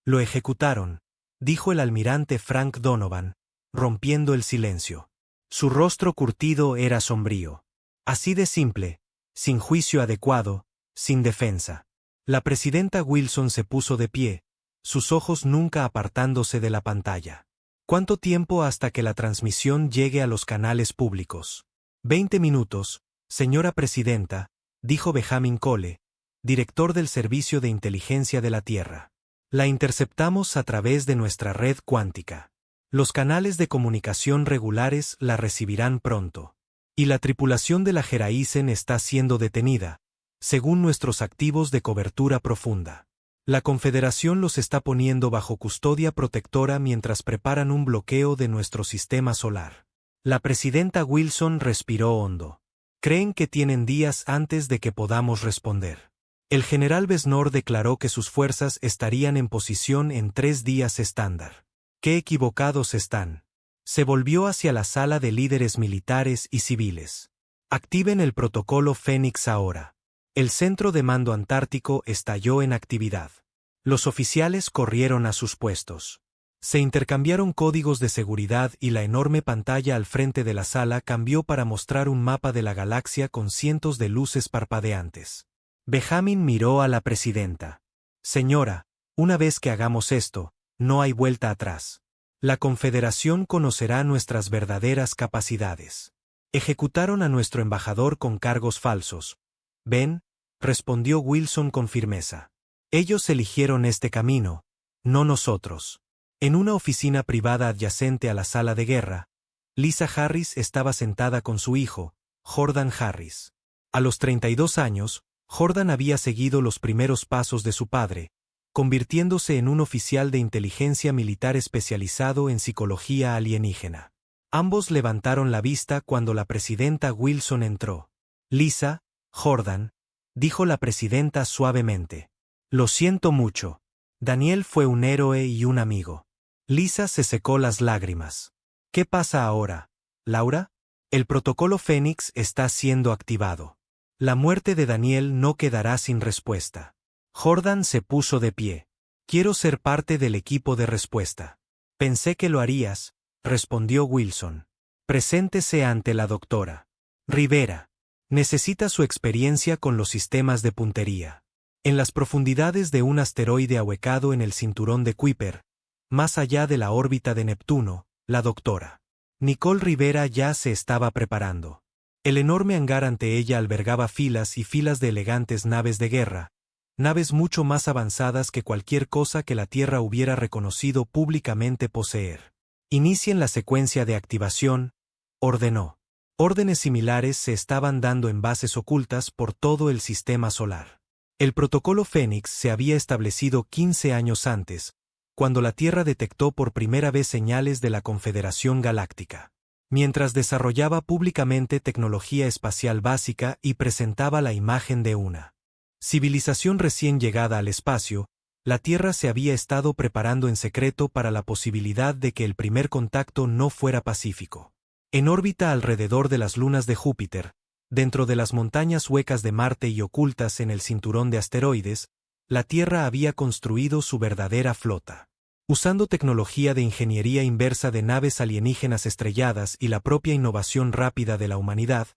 «Lo ejecutaron», dijo el almirante Frank Donovan, rompiendo el silencio. Su rostro curtido era sombrío. Así de simple, sin juicio adecuado, sin defensa. La presidenta Wilson se puso de pie, sus ojos nunca apartándose de la pantalla. ¿Cuánto tiempo hasta que la transmisión llegue a los canales públicos? 20 minutos, señora presidenta, dijo Benjamin Cole, director del Servicio de Inteligencia de la Tierra. La interceptamos a través de nuestra red cuántica. Los canales de comunicación regulares la recibirán pronto. Y la tripulación de la Geraisen está siendo detenida, según nuestros activos de cobertura profunda. La Confederación los está poniendo bajo custodia protectora mientras preparan un bloqueo de nuestro sistema solar. La presidenta Wilson respiró hondo. Creen que tienen días antes de que podamos responder. El general Besnor declaró que sus fuerzas estarían en posición en 3 días estándar. ¡Qué equivocados están! Se volvió hacia la sala de líderes militares y civiles. Activen el protocolo Fénix ahora. El centro de mando antártico estalló en actividad. Los oficiales corrieron a sus puestos. Se intercambiaron códigos de seguridad y la enorme pantalla al frente de la sala cambió para mostrar un mapa de la galaxia con cientos de luces parpadeantes. Benjamin miró a la presidenta. «Señora, una vez que hagamos esto, no hay vuelta atrás. La Confederación conocerá nuestras verdaderas capacidades. Ejecutaron a nuestro embajador con cargos falsos. «Ven», respondió Wilson con firmeza. «Ellos eligieron este camino, no nosotros». En una oficina privada adyacente a la sala de guerra, Lisa Harris estaba sentada con su hijo, Jordan Harris. A los 32 años, Jordan había seguido los primeros pasos de su padre, convirtiéndose en un oficial de inteligencia militar especializado en psicología alienígena. Ambos levantaron la vista cuando la presidenta Wilson entró. «Lisa, Jordan», dijo la presidenta suavemente. «Lo siento mucho. Daniel fue un héroe y un amigo». Lisa se secó las lágrimas. «¿Qué pasa ahora, Laura?» «El protocolo Fénix está siendo activado. La muerte de Daniel no quedará sin respuesta». Jordan se puso de pie. «Quiero ser parte del equipo de respuesta». «Pensé que lo harías», respondió Wilson. «Preséntese ante la doctora Rivera. Necesita su experiencia con los sistemas de puntería». En las profundidades de un asteroide ahuecado en el cinturón de Kuiper, más allá de la órbita de Neptuno, la doctora Nicole Rivera ya se estaba preparando. El enorme hangar ante ella albergaba filas y filas de elegantes naves de guerra, naves mucho más avanzadas que cualquier cosa que la Tierra hubiera reconocido públicamente poseer. Inicien la secuencia de activación, ordenó. Órdenes similares se estaban dando en bases ocultas por todo el sistema solar. El protocolo Fénix se había establecido 15 años antes, cuando la Tierra detectó por primera vez señales de la Confederación Galáctica. Mientras desarrollaba públicamente tecnología espacial básica y presentaba la imagen de una civilización recién llegada al espacio, la Tierra se había estado preparando en secreto para la posibilidad de que el primer contacto no fuera pacífico. En órbita alrededor de las lunas de Júpiter, dentro de las montañas huecas de Marte y ocultas en el cinturón de asteroides, la Tierra había construido su verdadera flota. Usando tecnología de ingeniería inversa de naves alienígenas estrelladas y la propia innovación rápida de la humanidad,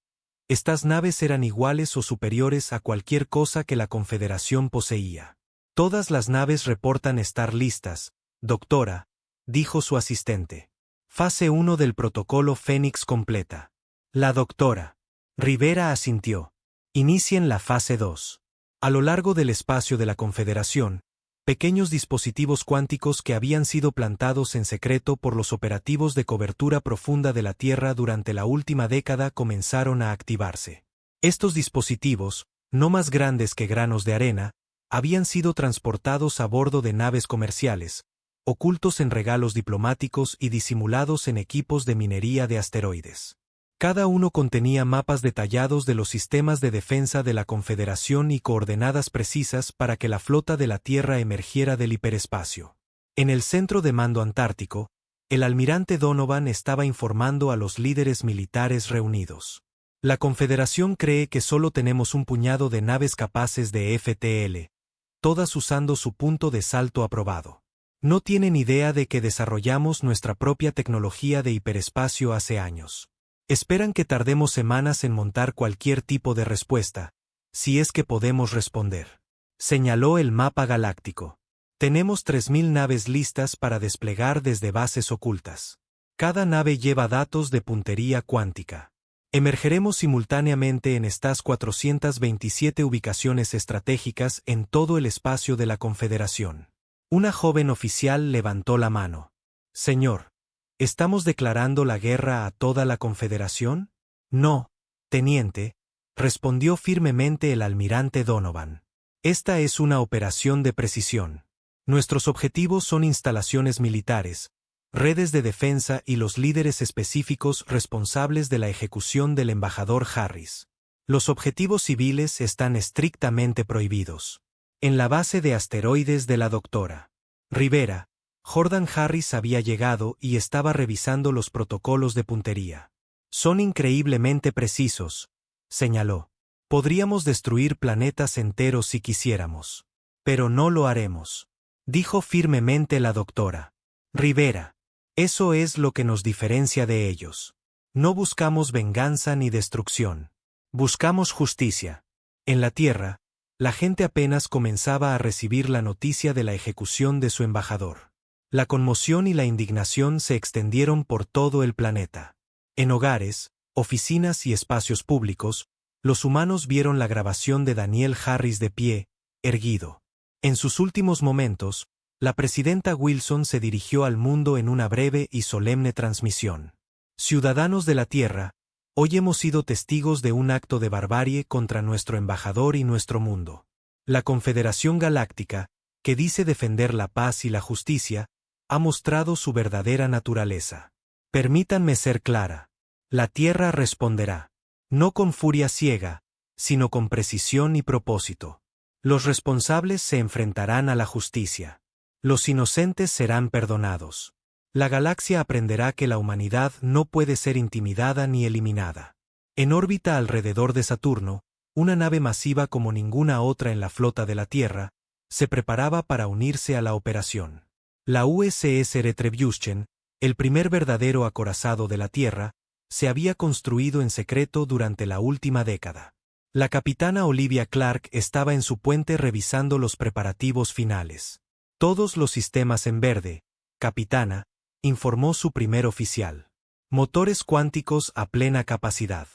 estas naves eran iguales o superiores a cualquier cosa que la Confederación poseía. Todas las naves reportan estar listas, doctora, dijo su asistente. Fase 1 del protocolo Fénix completa. La doctora Rivera asintió. Inicien la fase 2. A lo largo del espacio de la Confederación, pequeños dispositivos cuánticos que habían sido plantados en secreto por los operativos de cobertura profunda de la Tierra durante la última década comenzaron a activarse. Estos dispositivos, no más grandes que granos de arena, habían sido transportados a bordo de naves comerciales, ocultos en regalos diplomáticos y disimulados en equipos de minería de asteroides. Cada uno contenía mapas detallados de los sistemas de defensa de la Confederación y coordenadas precisas para que la flota de la Tierra emergiera del hiperespacio. En el centro de mando antártico, el almirante Donovan estaba informando a los líderes militares reunidos. La Confederación cree que solo tenemos un puñado de naves capaces de FTL, todas usando su punto de salto aprobado. No tienen idea de que desarrollamos nuestra propia tecnología de hiperespacio hace años. Esperan que tardemos semanas en montar cualquier tipo de respuesta, si es que podemos responder. Señaló el mapa galáctico. Tenemos 3000 naves listas para desplegar desde bases ocultas. Cada nave lleva datos de puntería cuántica. Emergeremos simultáneamente en estas 427 ubicaciones estratégicas en todo el espacio de la Confederación. Una joven oficial levantó la mano. Señor, ¿estamos declarando la guerra a toda la Confederación? No, teniente, respondió firmemente el almirante Donovan. Esta es una operación de precisión. Nuestros objetivos son instalaciones militares, redes de defensa y los líderes específicos responsables de la ejecución del embajador Harris. Los objetivos civiles están estrictamente prohibidos. En la base de asteroides de la doctora Rivera, Jordan Harris había llegado y estaba revisando los protocolos de puntería. Son increíblemente precisos, señaló. Podríamos destruir planetas enteros si quisiéramos. Pero no lo haremos, dijo firmemente la doctora Rivera. Eso es lo que nos diferencia de ellos. No buscamos venganza ni destrucción. Buscamos justicia. En la Tierra, la gente apenas comenzaba a recibir la noticia de la ejecución de su embajador. La conmoción y la indignación se extendieron por todo el planeta. En hogares, oficinas y espacios públicos, los humanos vieron la grabación de Daniel Harris de pie, erguido. En sus últimos momentos, la presidenta Wilson se dirigió al mundo en una breve y solemne transmisión. Ciudadanos de la Tierra, hoy hemos sido testigos de un acto de barbarie contra nuestro embajador y nuestro mundo. La Confederación Galáctica, que dice defender la paz y la justicia, ha mostrado su verdadera naturaleza. Permítanme ser clara. La Tierra responderá. No con furia ciega, sino con precisión y propósito. Los responsables se enfrentarán a la justicia. Los inocentes serán perdonados. La galaxia aprenderá que la humanidad no puede ser intimidada ni eliminada. En órbita alrededor de Saturno, una nave masiva como ninguna otra en la flota de la Tierra, se preparaba para unirse a la operación. La USS Retribution, el primer verdadero acorazado de la Tierra, se había construido en secreto durante la última década. La capitana Olivia Clark estaba en su puente revisando los preparativos finales. Todos los sistemas en verde, Capitana, informó su primer oficial. Motores cuánticos a plena capacidad.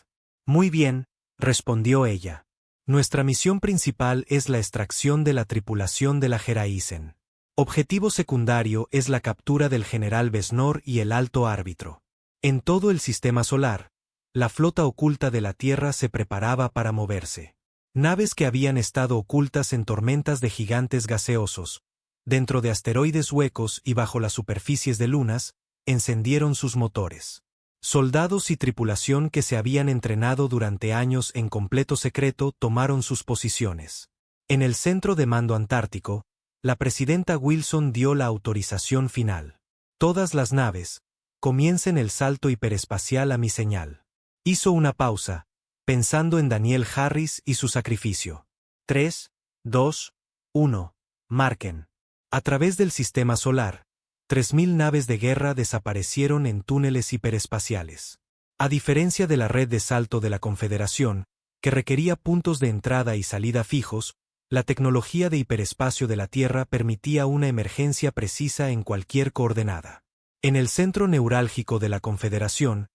Muy bien, respondió ella. Nuestra misión principal es la extracción de la tripulación de la Geraisen. Objetivo secundario es la captura del general Vesnor y el alto árbitro. En todo el sistema solar, la flota oculta de la Tierra se preparaba para moverse. Naves que habían estado ocultas en tormentas de gigantes gaseosos, dentro de asteroides huecos y bajo las superficies de lunas, encendieron sus motores. Soldados y tripulación que se habían entrenado durante años en completo secreto tomaron sus posiciones. En el centro de mando antártico, la presidenta Wilson dio la autorización final. Todas las naves, comiencen el salto hiperespacial a mi señal. Hizo una pausa, pensando en Daniel Harris y su sacrificio. 3, 2, 1, marquen. A través del sistema solar, 3.000 naves de guerra desaparecieron en túneles hiperespaciales. A diferencia de la red de salto de la Confederación, que requería puntos de entrada y salida fijos, la tecnología de hiperespacio de la Tierra permitía una emergencia precisa en cualquier coordenada. En el centro neurálgico de la Confederación,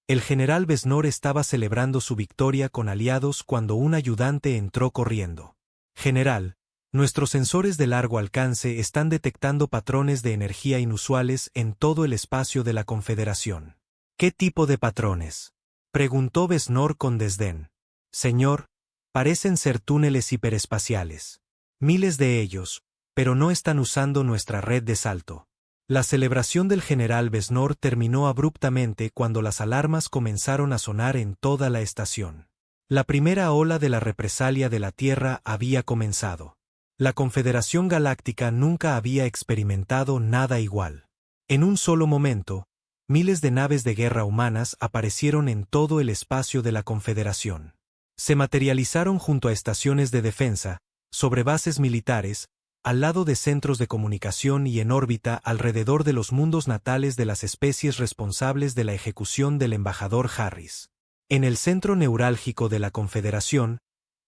el general Vesnor estaba celebrando su victoria con aliados cuando un ayudante entró corriendo. General, nuestros sensores de largo alcance están detectando patrones de energía inusuales en todo el espacio de la Confederación. ¿Qué tipo de patrones?, preguntó Vesnor con desdén. Señor, parecen ser túneles hiperespaciales. Miles de ellos, pero no están usando nuestra red de salto. La celebración del general Vesnor terminó abruptamente cuando las alarmas comenzaron a sonar en toda la estación. La primera ola de la represalia de la Tierra había comenzado. La Confederación Galáctica nunca había experimentado nada igual. En un solo momento, miles de naves de guerra humanas aparecieron en todo el espacio de la Confederación. Se materializaron junto a estaciones de defensa, sobre bases militares, al lado de centros de comunicación y en órbita alrededor de los mundos natales de las especies responsables de la ejecución del embajador Harris. En el centro neurálgico de la Confederación,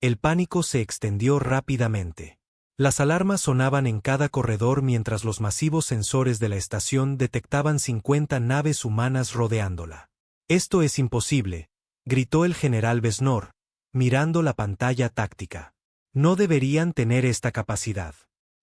el pánico se extendió rápidamente. Las alarmas sonaban en cada corredor mientras los masivos sensores de la estación detectaban 50 naves humanas rodeándola. «Esto es imposible», gritó el general Vesnor, mirando la pantalla táctica. «No deberían tener esta capacidad».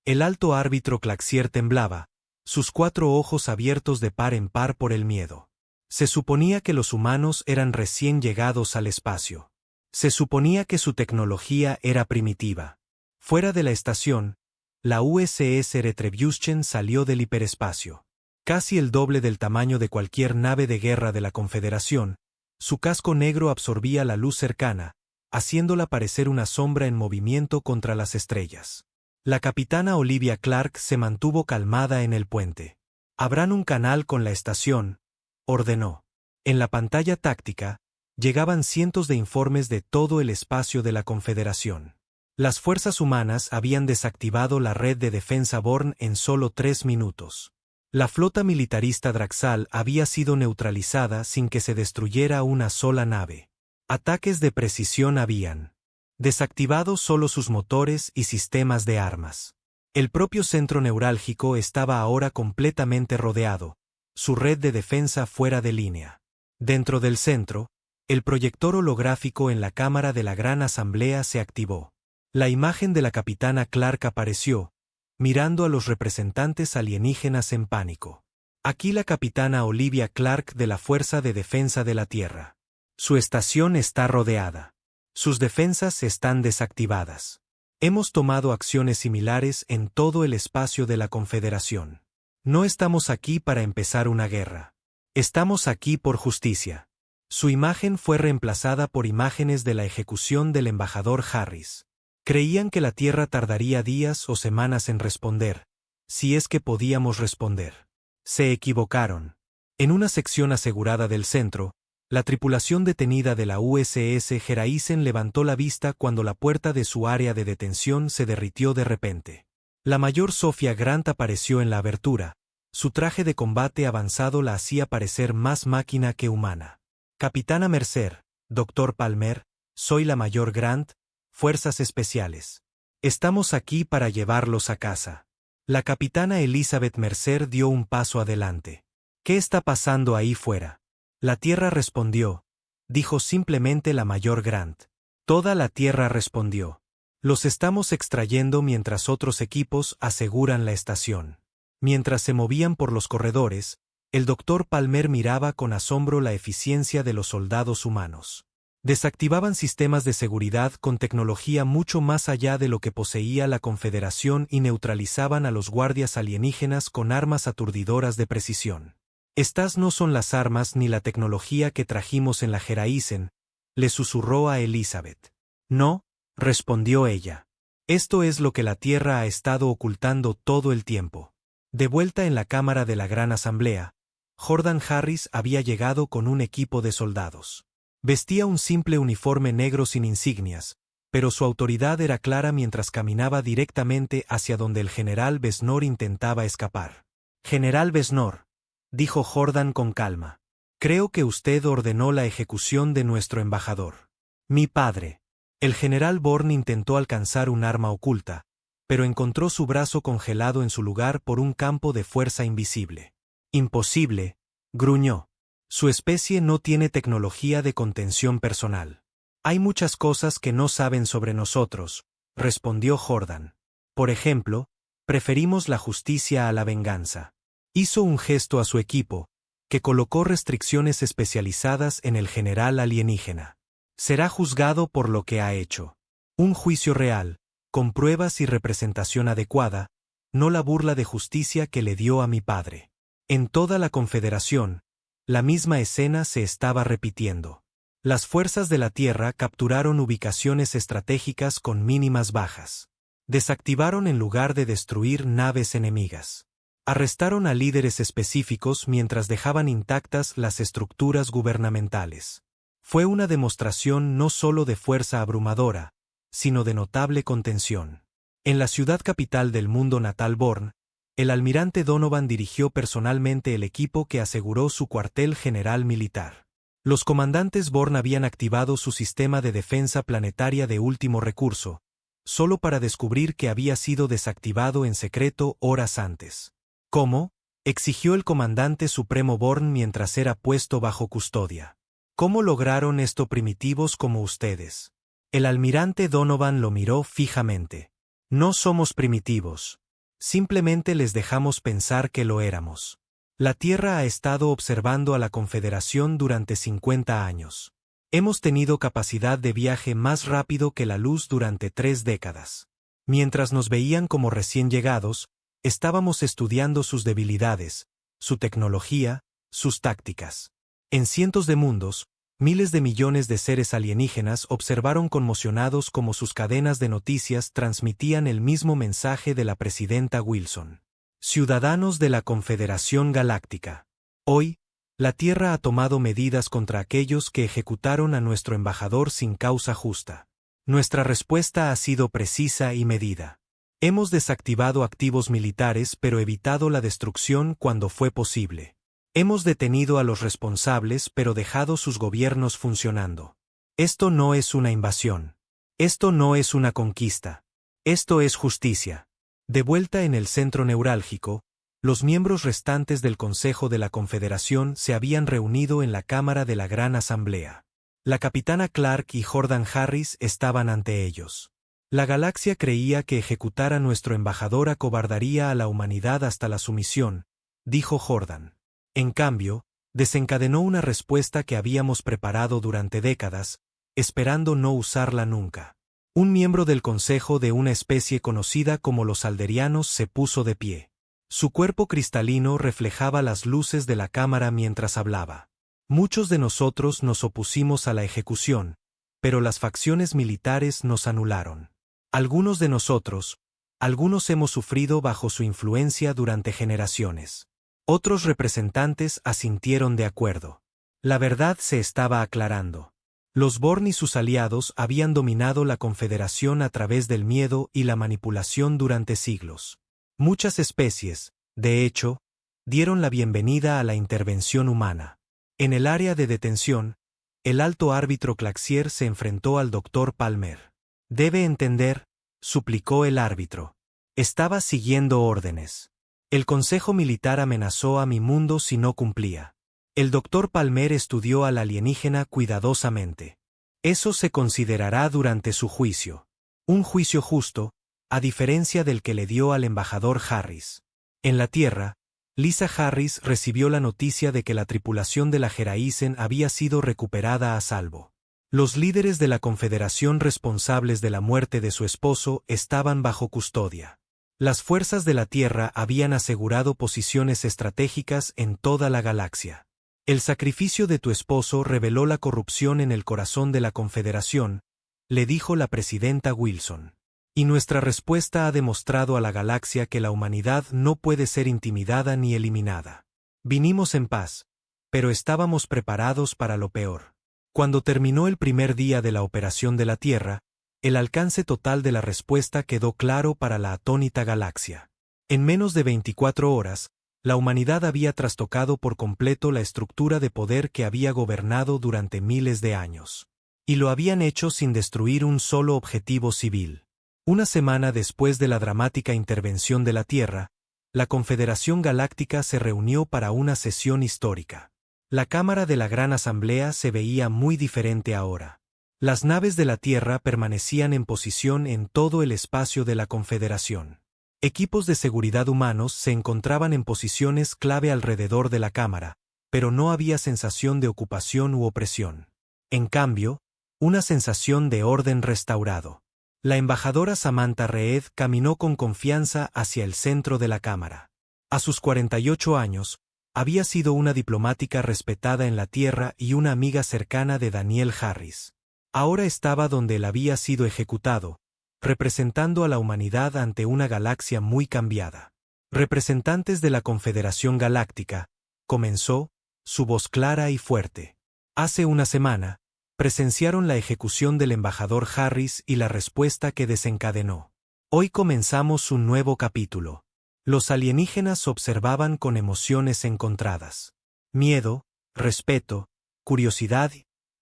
El alto árbitro Claxier temblaba, sus 4 ojos abiertos de par en par por el miedo. Se suponía que los humanos eran recién llegados al espacio. Se suponía que su tecnología era primitiva. Fuera de la estación, la USS Retribution salió del hiperespacio. Casi el doble del tamaño de cualquier nave de guerra de la Confederación, su casco negro absorbía la luz cercana, haciéndola parecer una sombra en movimiento contra las estrellas. La capitana Olivia Clark se mantuvo calmada en el puente. «Abran un canal con la estación», ordenó. En la pantalla táctica, llegaban cientos de informes de todo el espacio de la Confederación. Las fuerzas humanas habían desactivado la red de defensa Born en solo 3 minutos. La flota militarista Draxal había sido neutralizada sin que se destruyera una sola nave. Ataques de precisión habían desactivado solo sus motores y sistemas de armas. El propio centro neurálgico estaba ahora completamente rodeado, su red de defensa fuera de línea. Dentro del centro, el proyector holográfico en la cámara de la Gran Asamblea se activó. La imagen de la capitana Clark apareció, mirando a los representantes alienígenas en pánico. Aquí la capitana Olivia Clark de la Fuerza de Defensa de la Tierra. Su estación está rodeada. Sus defensas están desactivadas. Hemos tomado acciones similares en todo el espacio de la Confederación. No estamos aquí para empezar una guerra. Estamos aquí por justicia. Su imagen fue reemplazada por imágenes de la ejecución del embajador Harris. Creían que la Tierra tardaría días o semanas en responder, si es que podíamos responder. Se equivocaron. En una sección asegurada del centro, la tripulación detenida de la USS Geraisen levantó la vista cuando la puerta de su área de detención se derritió de repente. La mayor Sophia Grant apareció en la abertura. Su traje de combate avanzado la hacía parecer más máquina que humana. «Capitana Mercer, Dr. Palmer, soy la mayor Grant, Fuerzas Especiales. Estamos aquí para llevarlos a casa». La capitana Elizabeth Mercer dio un paso adelante. ¿Qué está pasando ahí fuera? La Tierra respondió, dijo simplemente la mayor Grant. Toda la Tierra respondió. Los estamos extrayendo mientras otros equipos aseguran la estación. Mientras se movían por los corredores, el doctor Palmer miraba con asombro la eficiencia de los soldados humanos. Desactivaban sistemas de seguridad con tecnología mucho más allá de lo que poseía la Confederación y neutralizaban a los guardias alienígenas con armas aturdidoras de precisión. Estas no son las armas ni la tecnología que trajimos en la Geraisen, le susurró a Elizabeth. No, respondió ella. Esto es lo que la Tierra ha estado ocultando todo el tiempo. De vuelta en la cámara de la Gran Asamblea, Jordan Harris había llegado con un equipo de soldados. Vestía un simple uniforme negro sin insignias, pero su autoridad era clara mientras caminaba directamente hacia donde el general Besnor intentaba escapar. General Besnor, dijo Jordan con calma, creo que usted ordenó la ejecución de nuestro embajador. Mi padre. El general Bourne intentó alcanzar un arma oculta, pero encontró su brazo congelado en su lugar por un campo de fuerza invisible. Imposible, gruñó. Su especie no tiene tecnología de contención personal. Hay muchas cosas que no saben sobre nosotros, respondió Jordan. Por ejemplo, preferimos la justicia a la venganza. Hizo un gesto a su equipo, que colocó restricciones especializadas en el general alienígena. Será juzgado por lo que ha hecho. Un juicio real, con pruebas y representación adecuada, no la burla de justicia que le dio a mi padre. En toda la Confederación, la misma escena se estaba repitiendo. Las fuerzas de la Tierra capturaron ubicaciones estratégicas con mínimas bajas. Desactivaron en lugar de destruir naves enemigas. Arrestaron a líderes específicos mientras dejaban intactas las estructuras gubernamentales. Fue una demostración no solo de fuerza abrumadora, sino de notable contención. En la ciudad capital del mundo natal Bourne, el almirante Donovan dirigió personalmente el equipo que aseguró su cuartel general militar. Los comandantes Bourne habían activado su sistema de defensa planetaria de último recurso, solo para descubrir que había sido desactivado en secreto horas antes. ¿Cómo?, exigió el comandante supremo Bourne mientras era puesto bajo custodia. ¿Cómo lograron esto primitivos como ustedes? El almirante Donovan lo miró fijamente. No somos primitivos. Simplemente les dejamos pensar que lo éramos. La Tierra ha estado observando a la Confederación durante 50 años. Hemos tenido capacidad de viaje más rápido que la luz durante 3 décadas. Mientras nos veían como recién llegados, estábamos estudiando sus debilidades, su tecnología, sus tácticas. En cientos de mundos, miles de millones de seres alienígenas observaron conmocionados cómo sus cadenas de noticias transmitían el mismo mensaje de la presidenta Wilson. Ciudadanos de la Confederación Galáctica. Hoy, la Tierra ha tomado medidas contra aquellos que ejecutaron a nuestro embajador sin causa justa. Nuestra respuesta ha sido precisa y medida. Hemos desactivado activos militares pero evitado la destrucción cuando fue posible. Hemos detenido a los responsables pero dejado sus gobiernos funcionando. Esto no es una invasión. Esto no es una conquista. Esto es justicia. De vuelta en el centro neurálgico, los miembros restantes del Consejo de la Confederación se habían reunido en la Cámara de la Gran Asamblea. La capitana Clark y Jordan Harris estaban ante ellos. La galaxia creía que ejecutar a nuestro embajador acobardaría a la humanidad hasta la sumisión, dijo Jordan. En cambio, desencadenó una respuesta que habíamos preparado durante décadas, esperando no usarla nunca. Un miembro del consejo de una especie conocida como los alderianos se puso de pie. Su cuerpo cristalino reflejaba las luces de la cámara mientras hablaba. Muchos de nosotros nos opusimos a la ejecución, pero las facciones militares nos anularon. Algunos de nosotros, algunos hemos sufrido bajo su influencia durante generaciones. Otros representantes asintieron de acuerdo. La verdad se estaba aclarando. Los Bourne y sus aliados habían dominado la Confederación a través del miedo y la manipulación durante siglos. Muchas especies, de hecho, dieron la bienvenida a la intervención humana. En el área de detención, el alto árbitro Claxier se enfrentó al Dr. Palmer. Debe entender, suplicó el árbitro. Estaba siguiendo órdenes. El Consejo Militar amenazó a mi mundo si no cumplía. El doctor Palmer estudió al alienígena cuidadosamente. Eso se considerará durante su juicio. Un juicio justo, a diferencia del que le dio al embajador Harris. En la Tierra, Lisa Harris recibió la noticia de que la tripulación de la Geraisen había sido recuperada a salvo. Los líderes de la Confederación responsables de la muerte de su esposo estaban bajo custodia. Las fuerzas de la Tierra habían asegurado posiciones estratégicas en toda la galaxia. El sacrificio de tu esposo reveló la corrupción en el corazón de la Confederación, le dijo la presidenta Wilson. Y nuestra respuesta ha demostrado a la galaxia que la humanidad no puede ser intimidada ni eliminada. Vinimos en paz, pero estábamos preparados para lo peor. Cuando terminó el primer día de la operación de la Tierra, el alcance total de la respuesta quedó claro para la atónita galaxia. En menos de 24 horas, la humanidad había trastocado por completo la estructura de poder que había gobernado durante miles de años. Y lo habían hecho sin destruir un solo objetivo civil. Una semana después de la dramática intervención de la Tierra, la Confederación Galáctica se reunió para una sesión histórica. La Cámara de la Gran Asamblea se veía muy diferente ahora. Las naves de la Tierra permanecían en posición en todo el espacio de la Confederación. Equipos de seguridad humanos se encontraban en posiciones clave alrededor de la Cámara, pero no había sensación de ocupación u opresión. En cambio, una sensación de orden restaurado. La embajadora Samantha Reed caminó con confianza hacia el centro de la Cámara. A sus 48 años, había sido una diplomática respetada en la Tierra y una amiga cercana de Daniel Harris. Ahora estaba donde él había sido ejecutado, representando a la humanidad ante una galaxia muy cambiada. Representantes de la Confederación Galáctica, comenzó, su voz clara y fuerte. Hace una semana, presenciaron la ejecución del embajador Harris y la respuesta que desencadenó. Hoy comenzamos un nuevo capítulo. Los alienígenas observaban con emociones encontradas. Miedo, respeto, curiosidad,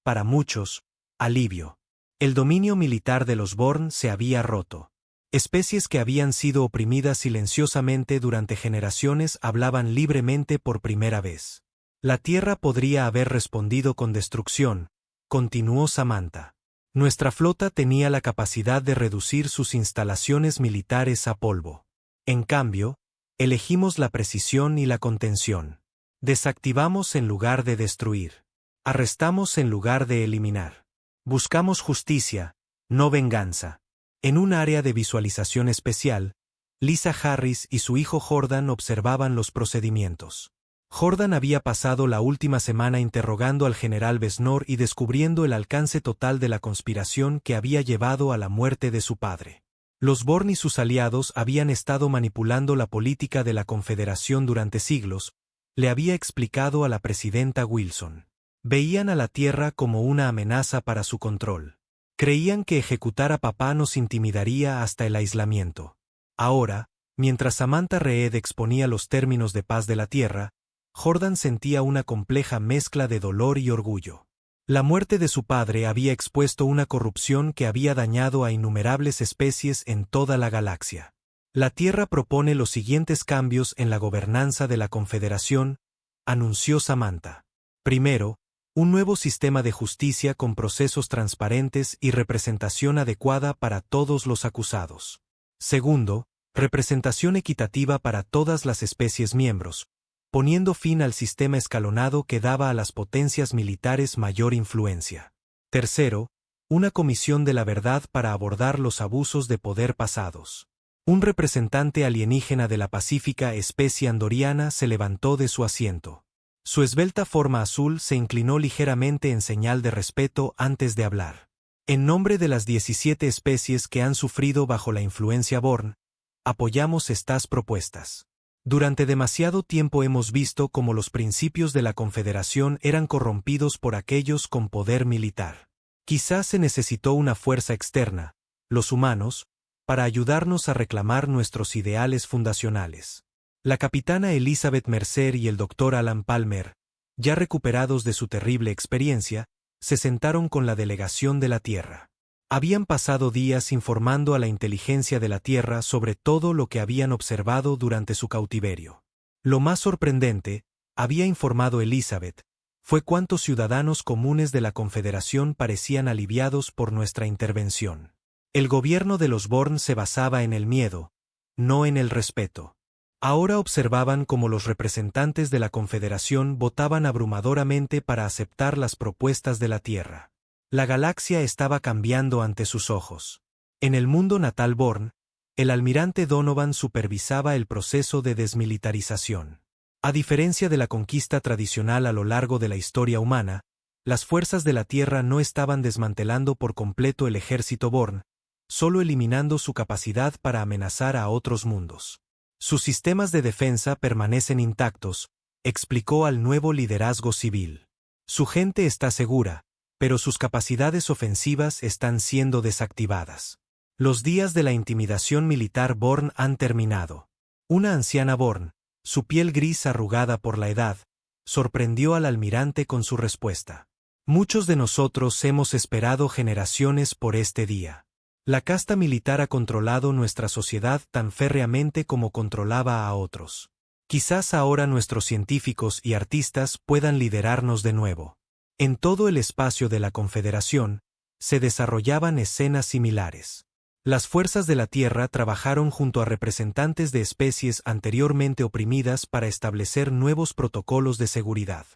para muchos, alivio. El dominio militar de los Born se había roto. Especies que habían sido oprimidas silenciosamente durante generaciones hablaban libremente por primera vez. La Tierra podría haber respondido con destrucción, continuó Samantha. Nuestra flota tenía la capacidad de reducir sus instalaciones militares a polvo. En cambio, elegimos la precisión y la contención. Desactivamos en lugar de destruir. Arrestamos en lugar de eliminar. Buscamos justicia, no venganza. En un área de visualización especial, Lisa Harris y su hijo Jordan observaban los procedimientos. Jordan había pasado la última semana interrogando al general Besnor y descubriendo el alcance total de la conspiración que había llevado a la muerte de su padre. Los Born y sus aliados habían estado manipulando la política de la Confederación durante siglos, le había explicado a la presidenta Wilson. Veían a la Tierra como una amenaza para su control. Creían que ejecutar a papá nos intimidaría hasta el aislamiento. Ahora, mientras Samantha Reed exponía los términos de paz de la Tierra, Jordan sentía una compleja mezcla de dolor y orgullo. La muerte de su padre había expuesto una corrupción que había dañado a innumerables especies en toda la galaxia. La Tierra propone los siguientes cambios en la gobernanza de la Confederación, anunció Samantha. Primero, un nuevo sistema de justicia con procesos transparentes y representación adecuada para todos los acusados. Segundo, representación equitativa para todas las especies miembros, poniendo fin al sistema escalonado que daba a las potencias militares mayor influencia. Tercero, una comisión de la verdad para abordar los abusos de poder pasados. Un representante alienígena de la pacífica especie andoriana se levantó de su asiento. Su esbelta forma azul se inclinó ligeramente en señal de respeto antes de hablar. En nombre de las 17 especies que han sufrido bajo la influencia Born, apoyamos estas propuestas. Durante demasiado tiempo hemos visto cómo los principios de la Confederación eran corrompidos por aquellos con poder militar. Quizás se necesitó una fuerza externa, los humanos, para ayudarnos a reclamar nuestros ideales fundacionales. La capitana Elizabeth Mercer y el doctor Alan Palmer, ya recuperados de su terrible experiencia, se sentaron con la delegación de la Tierra. Habían pasado días informando a la inteligencia de la Tierra sobre todo lo que habían observado durante su cautiverio. Lo más sorprendente, había informado Elizabeth, fue cuántos ciudadanos comunes de la Confederación parecían aliviados por nuestra intervención. El gobierno de los Born se basaba en el miedo, no en el respeto. Ahora observaban cómo los representantes de la Confederación votaban abrumadoramente para aceptar las propuestas de la Tierra. La galaxia estaba cambiando ante sus ojos. En el mundo natal Born, el almirante Donovan supervisaba el proceso de desmilitarización. A diferencia de la conquista tradicional a lo largo de la historia humana, las fuerzas de la Tierra no estaban desmantelando por completo el ejército Born, solo eliminando su capacidad para amenazar a otros mundos. Sus sistemas de defensa permanecen intactos, explicó al nuevo liderazgo civil. Su gente está segura, pero sus capacidades ofensivas están siendo desactivadas. Los días de la intimidación militar Born han terminado. Una anciana Born, su piel gris arrugada por la edad, sorprendió al almirante con su respuesta. Muchos de nosotros hemos esperado generaciones por este día. La casta militar ha controlado nuestra sociedad tan férreamente como controlaba a otros. Quizás ahora nuestros científicos y artistas puedan liderarnos de nuevo. En todo el espacio de la Confederación, se desarrollaban escenas similares. Las fuerzas de la Tierra trabajaron junto a representantes de especies anteriormente oprimidas para establecer nuevos protocolos de seguridad.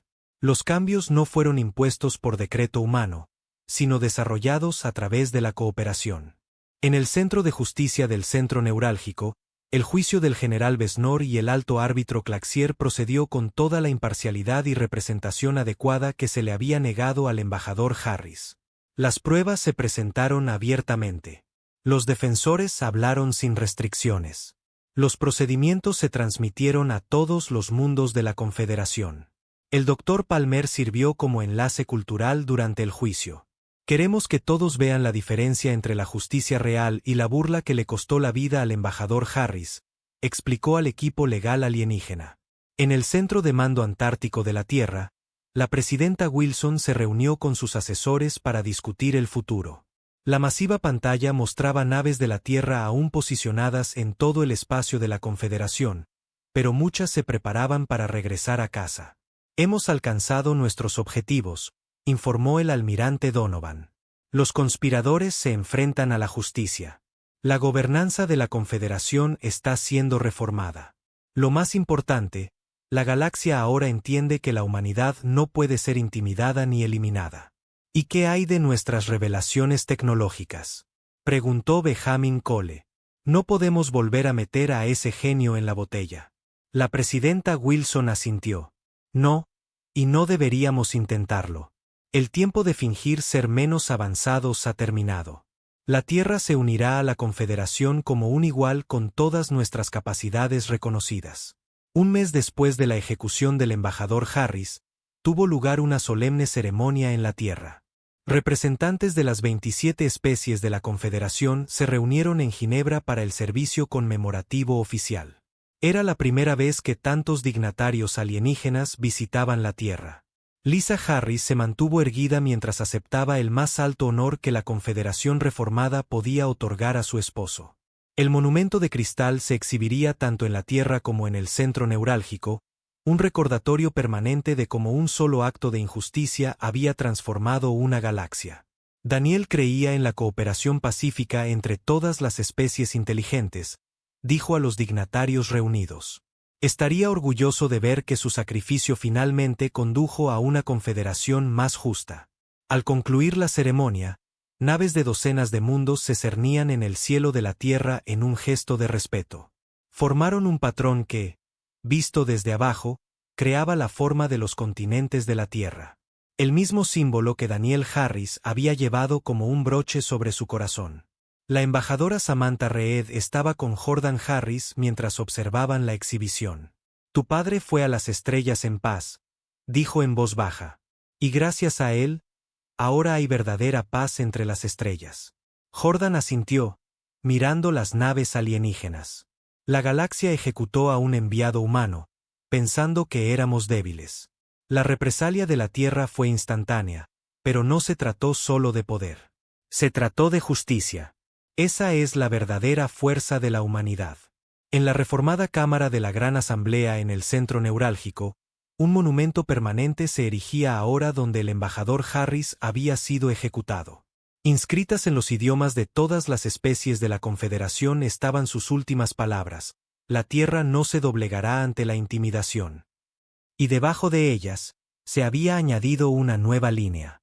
Los cambios no fueron impuestos por decreto humano, sino desarrollados a través de la cooperación. En el Centro de Justicia del Centro Neurálgico, el juicio del general Besnor y el alto árbitro Claxier procedió con toda la imparcialidad y representación adecuada que se le había negado al embajador Harris. Las pruebas se presentaron abiertamente. Los defensores hablaron sin restricciones. Los procedimientos se transmitieron a todos los mundos de la Confederación. El Dr. Palmer sirvió como enlace cultural durante el juicio. Queremos que todos vean la diferencia entre la justicia real y la burla que le costó la vida al embajador Harris, explicó al equipo legal alienígena. En el Centro de Mando Antártico de la Tierra, la presidenta Wilson se reunió con sus asesores para discutir el futuro. La masiva pantalla mostraba naves de la Tierra aún posicionadas en todo el espacio de la Confederación, pero muchas se preparaban para regresar a casa. Hemos alcanzado nuestros objetivos, informó el almirante Donovan. Los conspiradores se enfrentan a la justicia. La gobernanza de la Confederación está siendo reformada. Lo más importante, la galaxia ahora entiende que la humanidad no puede ser intimidada ni eliminada. ¿Y qué hay de nuestras revelaciones tecnológicas?, preguntó Benjamin Cole. No podemos volver a meter a ese genio en la botella. La presidenta Wilson asintió. No, y no deberíamos intentarlo. El tiempo de fingir ser menos avanzados ha terminado. La Tierra se unirá a la Confederación como un igual con todas nuestras capacidades reconocidas. Un mes después de la ejecución del embajador Harris, tuvo lugar una solemne ceremonia en la Tierra. Representantes de las 27 especies de la Confederación se reunieron en Ginebra para el servicio conmemorativo oficial. Era la primera vez que tantos dignatarios alienígenas visitaban la Tierra. Lisa Harris se mantuvo erguida mientras aceptaba el más alto honor que la Confederación reformada podía otorgar a su esposo. El monumento de cristal se exhibiría tanto en la Tierra como en el centro neurálgico, un recordatorio permanente de cómo un solo acto de injusticia había transformado una galaxia. Daniel creía en la cooperación pacífica entre todas las especies inteligentes, dijo a los dignatarios reunidos. Estaría orgulloso de ver que su sacrificio finalmente condujo a una confederación más justa. Al concluir la ceremonia, naves de docenas de mundos se cernían en el cielo de la Tierra en un gesto de respeto. Formaron un patrón que, visto desde abajo, creaba la forma de los continentes de la Tierra. El mismo símbolo que Daniel Harris había llevado como un broche sobre su corazón. La embajadora Samantha Reed estaba con Jordan Harris mientras observaban la exhibición. Tu padre fue a las estrellas en paz, dijo en voz baja. Y gracias a él, ahora hay verdadera paz entre las estrellas. Jordan asintió, mirando las naves alienígenas. La galaxia ejecutó a un enviado humano, pensando que éramos débiles. La represalia de la Tierra fue instantánea, pero no se trató solo de poder. Se trató de justicia. Esa es la verdadera fuerza de la humanidad. En la reformada Cámara de la Gran Asamblea en el centro neurálgico, un monumento permanente se erigía ahora donde el embajador Harris había sido ejecutado. Inscritas en los idiomas de todas las especies de la Confederación estaban sus últimas palabras: la tierra no se doblegará ante la intimidación. Y debajo de ellas, se había añadido una nueva línea: